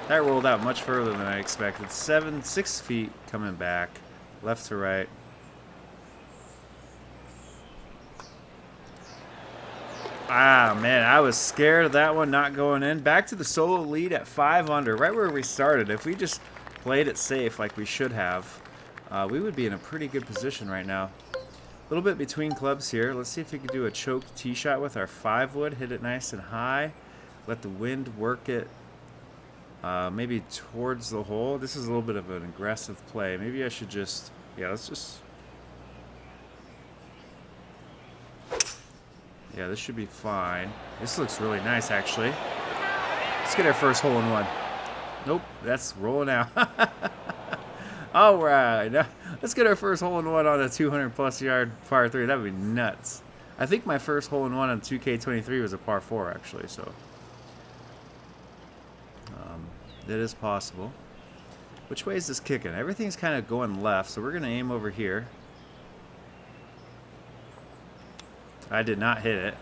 Speaker 1: That rolled out much further than I expected. 6 feet coming back. Left to right. Ah, man, I was scared of that one not going in. Back to the solo lead at 5 under, right where we started. If we just played it safe like we should have, we would be in a pretty good position right now. A little bit between clubs here. Let's see if we can do a choked tee shot with our 5-wood. Hit it nice and high. Let the wind work it. Maybe towards the hole. This is a little bit of an aggressive play. Maybe I should just, yeah, let's just, yeah, this should be fine. This looks really nice, actually. Let's get our first hole in one. Nope, that's rolling out. All right, now let's get our first hole in one on a 200-plus yard par 3. That would be nuts. I think my first hole in one on 2K23 was a par 4, actually, so. That is possible. Which way is this kicking? Everything's kind of going left, so we're going to aim over here. I did not hit it.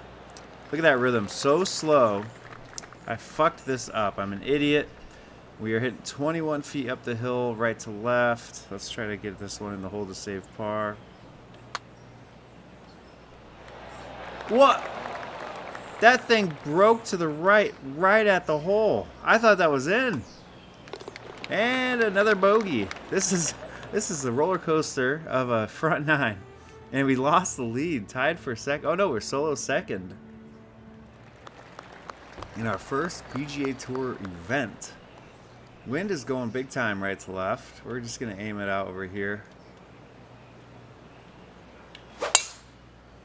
Speaker 1: Look at that rhythm. So slow. I fucked this up. I'm an idiot. We are hitting 21 feet up the hill, right to left. Let's try to get this one in the hole to save par. What? That thing broke to the right at the hole. I thought that was in. And another bogey. This is the roller coaster of a front nine. And we lost the lead, tied for second. Oh no, we're solo second. In our first PGA Tour event. Wind is going big time right to left. We're just going to aim it out over here.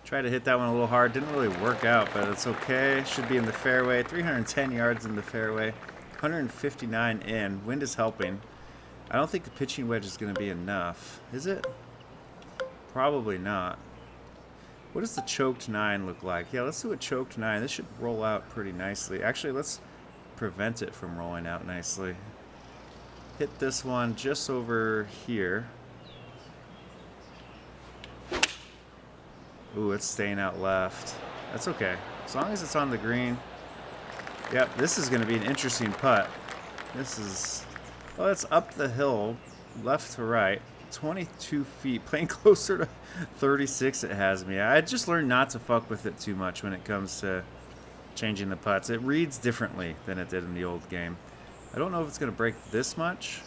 Speaker 1: Tried to hit that one a little hard. Didn't really work out, but it's okay. Should be in the fairway. 310 yards in the fairway. 159 in. Wind is helping. I don't think the pitching wedge is going to be enough. Is it? Probably not. What does the choked 9 look like? Yeah, let's do a choked 9. This should roll out pretty nicely. Actually, let's prevent it from rolling out nicely. Hit this one just over here. Ooh, it's staying out left. That's okay. As long as it's on the green. Yep, this is going to be an interesting putt. This is... Well, it's up the hill, left to right. 22 feet, playing closer to 36 it has me. I just learned not to fuck with it too much when it comes to changing the putts. It reads differently than it did in the old game. I don't know if it's going to break this much.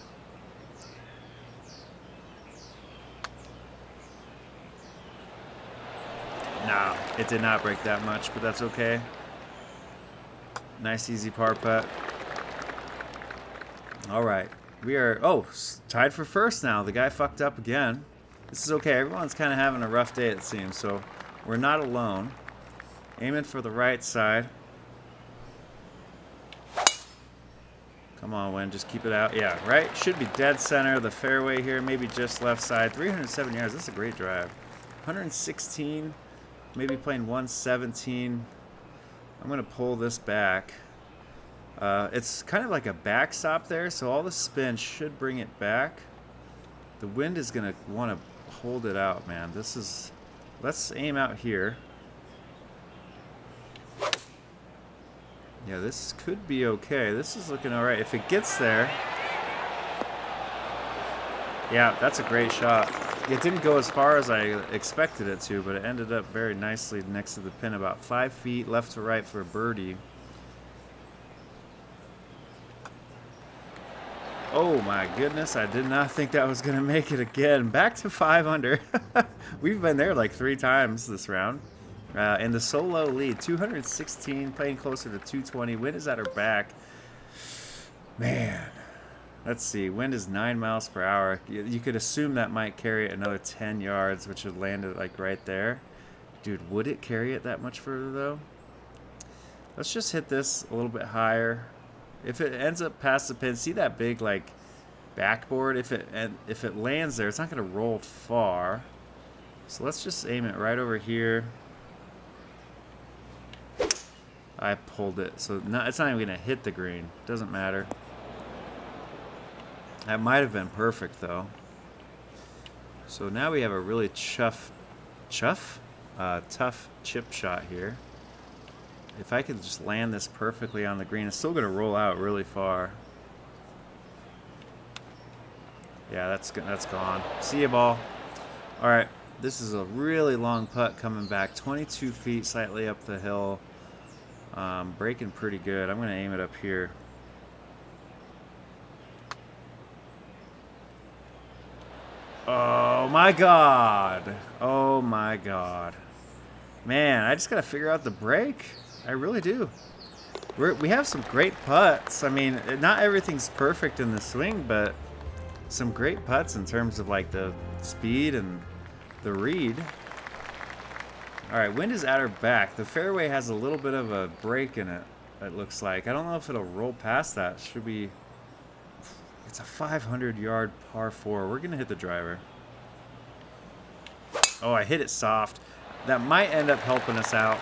Speaker 1: No, it did not break that much, but that's okay. Nice easy par putt. All right. We are, tied for first now. The guy fucked up again. This is okay. Everyone's kind of having a rough day, it seems, so we're not alone. Aiming for the right side. Come on, Wynn. Just keep it out. Yeah, right? Should be dead center of the fairway here. Maybe just left side. 307 yards. That's a great drive. 116. Maybe playing 117. I'm going to pull this back. It's kind of like a backstop there, so all the spin should bring it back. The wind is going to want to hold it out, man. Let's aim out here. Yeah, this could be okay. This is looking all right. If it gets there. Yeah, that's a great shot. It didn't go as far as I expected it to, but it ended up very nicely next to the pin, about 5 feet left to right for a birdie. Oh my goodness, I did not think that was going to make it again. Back to 5 under. We've been there like 3 times this round. And the solo lead, 216, playing closer to 220. Wind is at her back. Man, let's see. Wind is 9 miles per hour. You could assume that might carry it another 10 yards, which would land it like right there. Dude, would it carry it that much further though? Let's just hit this a little bit higher. If it ends up past the pin, see that big like backboard? If it lands there, it's not going to roll far. So let's just aim it right over here. I pulled it, so it's not even going to hit the green. Doesn't matter. That might have been perfect though. So now we have a really tough chip shot here. If I could just land this perfectly on the green, it's still going to roll out really far. Yeah, that's gone. See ya, ball. All right, this is a really long putt coming back, 22 feet, slightly up the hill. Breaking pretty good. I'm going to aim it up here. Oh my God. Oh my God. Man, I just got to figure out the break. I really do. We have some great putts. I mean, not everything's perfect in the swing, but some great putts in terms of like the speed and the read. All right, wind is at her back. The fairway has a little bit of a break in it, it looks like. I don't know if it'll roll past that. Should be... It's a 500-yard par 4. We're going to hit the driver. Oh, I hit it soft. That might end up helping us out.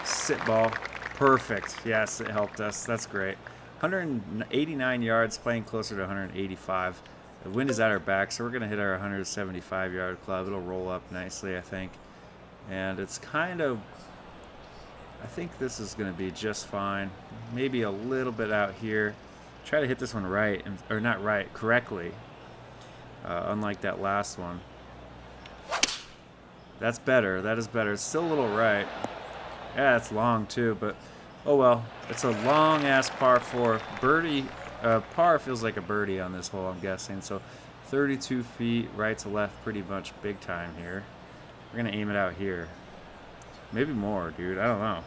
Speaker 1: Sit ball. Perfect. Yes, it helped us. That's great. 189 yards, playing closer to 185. The wind is at our back, so we're going to hit our 175-yard club. It'll roll up nicely, I think. And it's kind of... I think this is going to be just fine. Maybe a little bit out here. Try to hit this one right, or not right, correctly. Unlike that last one. That's better. That is better. It's still a little right. Yeah, it's long too, but oh well. It's a long-ass par 4. Birdie, par feels like a birdie on this hole, I'm guessing. So 32 feet right to left, pretty much big time here. We're going to aim it out here. Maybe more, dude. I don't know.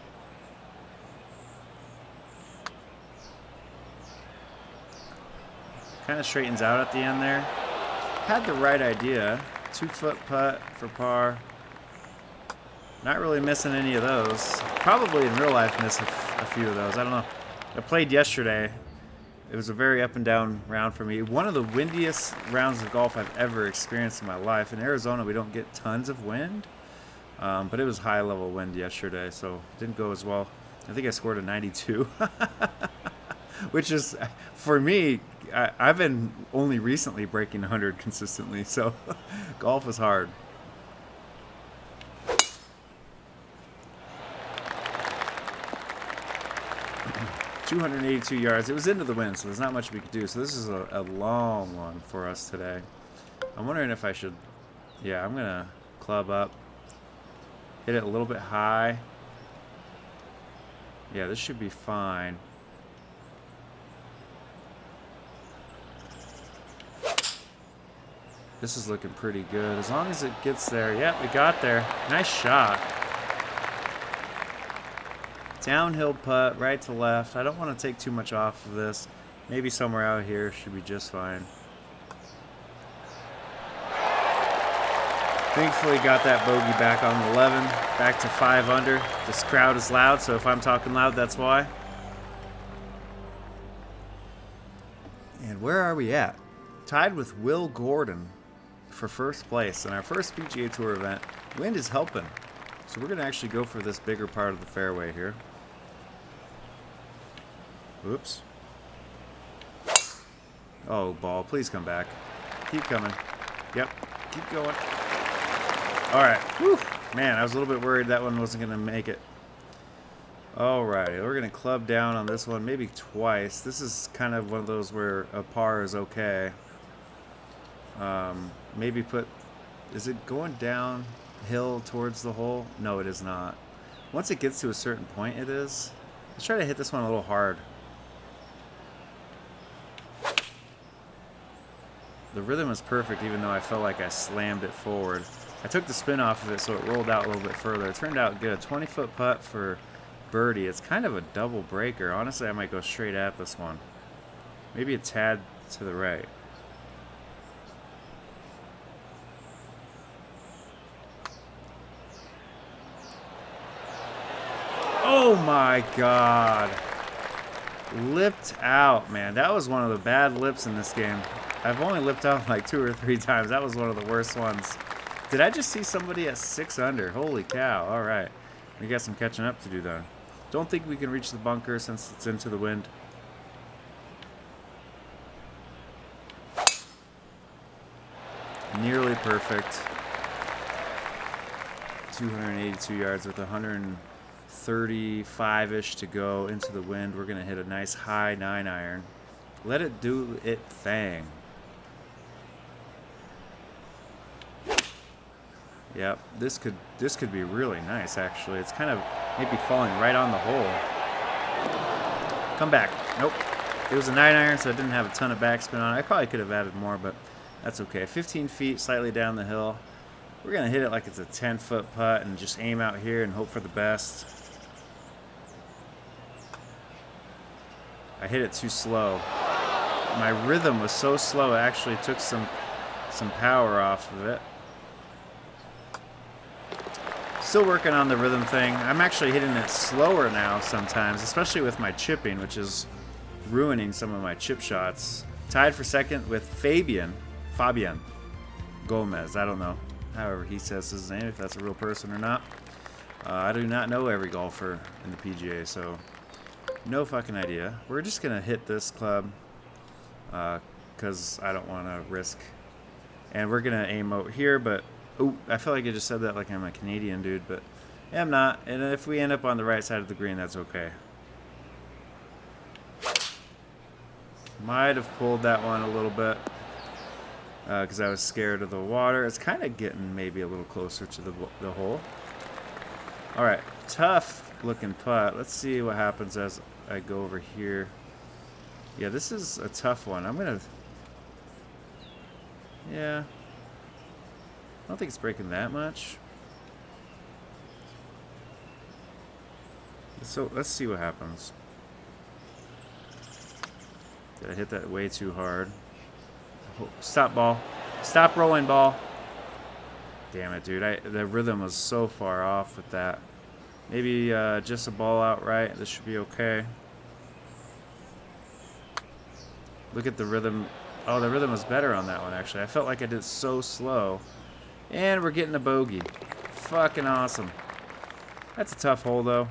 Speaker 1: Kind of straightens out at the end there. Had the right idea. 2-foot putt for par. Not really missing any of those. Probably in real life miss a few of those. I don't know. I played yesterday. It was a very up and down round for me. One of the windiest rounds of golf I've ever experienced in my life. In Arizona, we don't get tons of wind. But it was high level wind yesterday, so it didn't go as well. I think I scored a 92. Which is, for me, I've been only recently breaking 100 consistently, so golf is hard. $282 yards. It was into the wind, so there's not much we could do. So this is a long one for us today. I'm wondering if I should, yeah, I'm going to club up, hit it a little bit high. Yeah, this should be fine. This is looking pretty good. As long as it gets there. Yep, we got there. Nice shot. Downhill putt, right to left. I don't want to take too much off of this. Maybe somewhere out here should be just fine. Thankfully got that bogey back on 11. Back to 5 under. This crowd is loud, so if I'm talking loud, that's why. And where are we at? Tied with Will Gordon for first place in our first PGA Tour event. Wind is helping. So we're going to actually go for this bigger part of the fairway here. Oops. Oh, ball, please come back. Keep coming. Yep, keep going. All right. Whew. Man, I was a little bit worried that one wasn't going to make it. All right, we're going to club down on this one maybe twice. This is kind of one of those where a par is okay. Maybe put... Is it going downhill towards the hole? No, it is not. Once it gets to a certain point, it is. Let's try to hit this one a little hard. The rhythm is perfect, even though I felt like I slammed it forward. I took the spin off of it, so it rolled out a little bit further. It turned out good. 20-foot putt for birdie. It's kind of a double breaker. Honestly, I might go straight at this one. Maybe a tad to the right. Oh my God. Lipped out, man. That was one of the bad lips in this game. I've only lipped out like 2 or 3 times. That was one of the worst ones. Did I just see somebody at 6 under? Holy cow. All right. We got some catching up to do, though. Don't think we can reach the bunker since it's into the wind. Nearly perfect. 282 yards with 135-ish to go into the wind. We're going to hit a nice high 9-iron. Let it do it thing. Yep, this could be really nice, actually. It's kind of maybe falling right on the hole. Come back. Nope. It was a 9-iron, so it didn't have a ton of backspin on it. I probably could have added more, but that's okay. 15 feet, slightly down the hill. We're going to hit it like it's a 10-foot putt and just aim out here and hope for the best. I hit it too slow. My rhythm was so slow, it actually took some power off of it. Still working on the rhythm thing. I'm actually hitting it slower now sometimes, especially with my chipping, which is ruining some of my chip shots. Tied for second with Fabian Gomez. I don't know, however he says his name, if that's a real person or not. I do not know every golfer in the PGA, so no fucking idea. We're just going to hit this club because I don't want to risk. And we're going to aim out here, but oh, I feel like I just said that like I'm a Canadian dude, but yeah, I'm not. And if we end up on the right side of the green, that's okay. Might have pulled that one a little bit because I was scared of the water. It's kind of getting maybe a little closer to the hole. All right, tough looking putt. Let's see what happens as I go over here. Yeah, this is a tough one. Yeah. I don't think it's breaking that much. So let's see what happens. Did I hit that way too hard? Oh, stop, ball. Stop rolling, ball. Damn it, dude. The rhythm was so far off with that. Maybe just a ball outright. This should be okay. Look at the rhythm. Oh, the rhythm was better on that one, actually. I felt like I did so slow. And we're getting a bogey. Fucking awesome. That's a tough hole, though.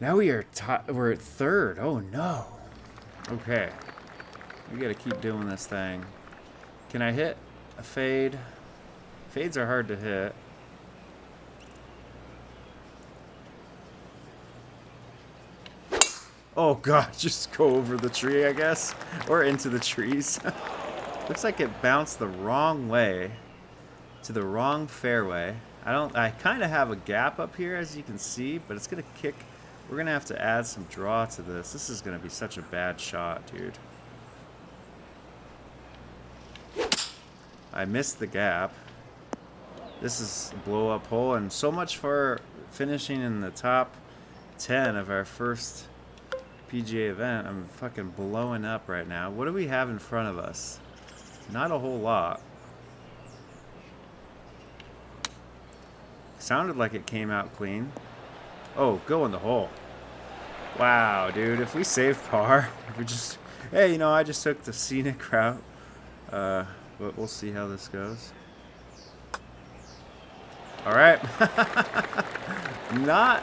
Speaker 1: Now we're at third. Oh, no. Okay. We got to keep doing this thing. Can I hit a fade? Fades are hard to hit. Oh, God. Just go over the tree, I guess. Or into the trees. Looks like it bounced the wrong way. To the wrong fairway. I kind of have a gap up here, as you can see, but it's going to kick. We're going to have to add some draw to this. This is going to be such a bad shot, dude. I missed the gap. This is a blow-up hole, and so much for finishing in the top 10 of our first PGA event. I'm fucking blowing up right now. What do we have in front of us? Not a whole lot. Sounded like it came out clean. Oh, go in the hole. Wow, dude. If we save par, if we just... Hey, you know, I just took the scenic route. But we'll see how this goes. All right. Not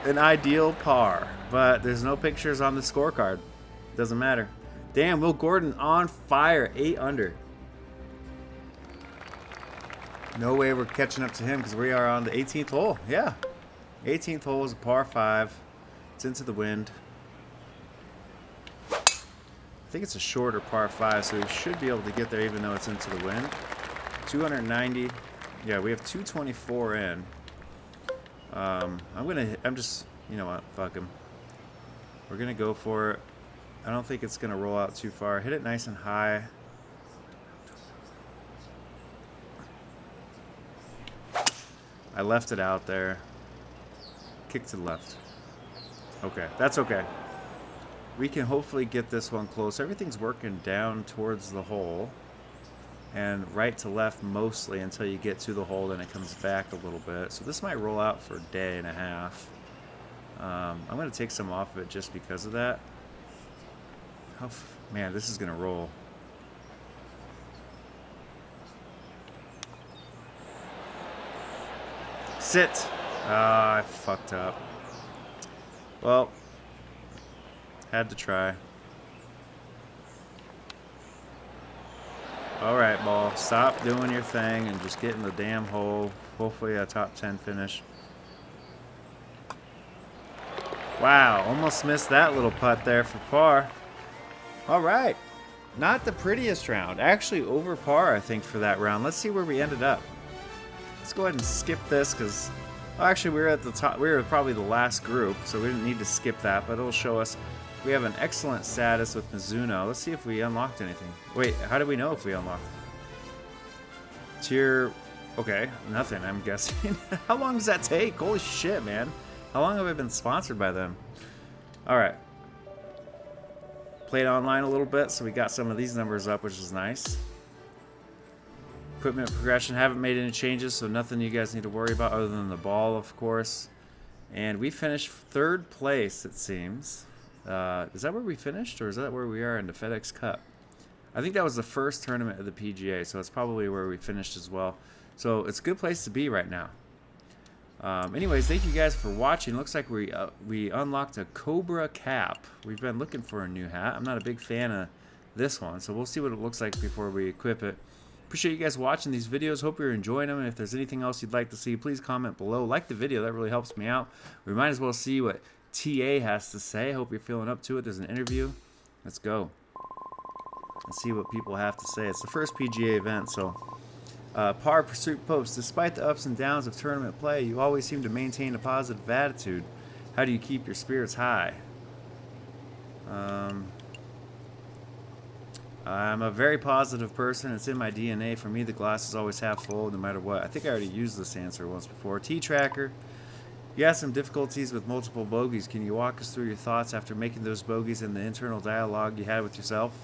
Speaker 1: an ideal par, but there's no pictures on the scorecard. Doesn't matter. Damn, Will Gordon on fire. 8 under. No way we're catching up to him because we are on the 18th hole. Yeah. 18th hole is a par 5. It's into the wind. I think it's a shorter par 5, so we should be able to get there even though it's into the wind. 290. Yeah, we have 224 in. I'm just, you know what? Fuck him. We're going to go for it. I don't think it's going to roll out too far. Hit it nice and high. I left it out there. Kick to the left. Okay, that's okay. We can hopefully get this one close. Everything's working down towards the hole. And right to left mostly until you get to the hole, then it comes back a little bit. So this might roll out for a day and a half. I'm going to take some off of it just because of that. Man, this is going to roll. Sit. I fucked up. Well, had to try. Alright, ball. Stop doing your thing and just get in the damn hole. Hopefully a top 10 finish. Wow, almost missed that little putt there for par. Alright. Not the prettiest round. Actually over par, I think, for that round. Let's see where we ended up. Let's go ahead and skip this because... Actually, we were at the top. We were probably the last group, so we didn't need to skip that, but it'll show us we have an excellent status with Mizuno. Let's see if we unlocked anything. Wait, how do we know if we unlocked? Tier... Okay, nothing, I'm guessing. How long does that take? Holy shit, man. How long have I been sponsored by them? Alright. Played online a little bit, so we got some of these numbers up, which is nice. Equipment progression, haven't made any changes, so nothing you guys need to worry about other than the ball, of course. And we finished 3rd place, it seems. Is that where we finished, or is that where we are in the FedEx Cup? I think that was the first tournament of the PGA, so it's probably where we finished as well. So it's a good place to be right now. Anyways, thank you guys for watching. Looks like we unlocked a Cobra cap. We've been looking for a new hat. I'm not a big fan of this one, so we'll see what it looks like before we equip it. Appreciate you guys watching these videos. Hope you're enjoying them. And if there's anything else you'd like to see, please comment below. Like the video. That really helps me out. We might as well see what TA has to say. Hope you're feeling up to it. There's an interview. Let's go. Let's see what people have to say. It's the first PGA event, so Par Pursuit post. Despite the ups and downs of tournament play, you always seem to maintain a positive attitude. How do you keep your spirits high? I'm a very positive person. It's in my DNA. For me, the glass is always half full, no matter what. I think I already used this answer once before. T-Tracker. You had some difficulties with multiple bogeys. Can you walk us through your thoughts after making those bogeys and the internal dialogue you had with yourself?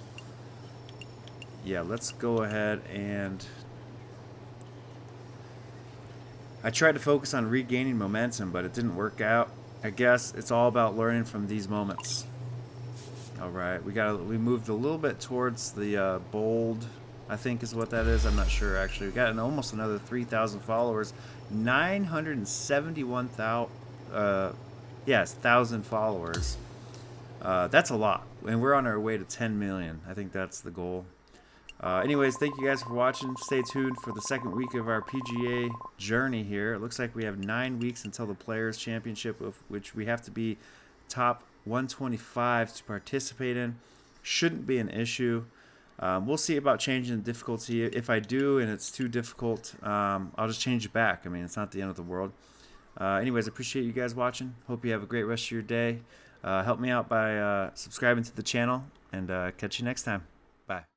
Speaker 1: Yeah, let's go ahead and... I tried to focus on regaining momentum, but it didn't work out. I guess it's all about learning from these moments. All right, we moved a little bit towards the bold, I think is what that is. I'm not sure actually. We got almost another 3,000 followers, 971,000 followers. That's a lot, and we're on our way to 10 million. I think that's the goal. Anyways, thank you guys for watching. Stay tuned for the second week of our PGA journey here. It looks like we have 9 weeks until the Players Championship, of which we have to be top 125 to participate in. Shouldn't be an issue. We'll see about changing the difficulty. If I do and it's too difficult, I'll just change it back. I mean, it's not the end of the world. Anyways, I appreciate you guys watching. Hope you have a great rest of your day. Help me out by subscribing to the channel, and catch you next time. Bye.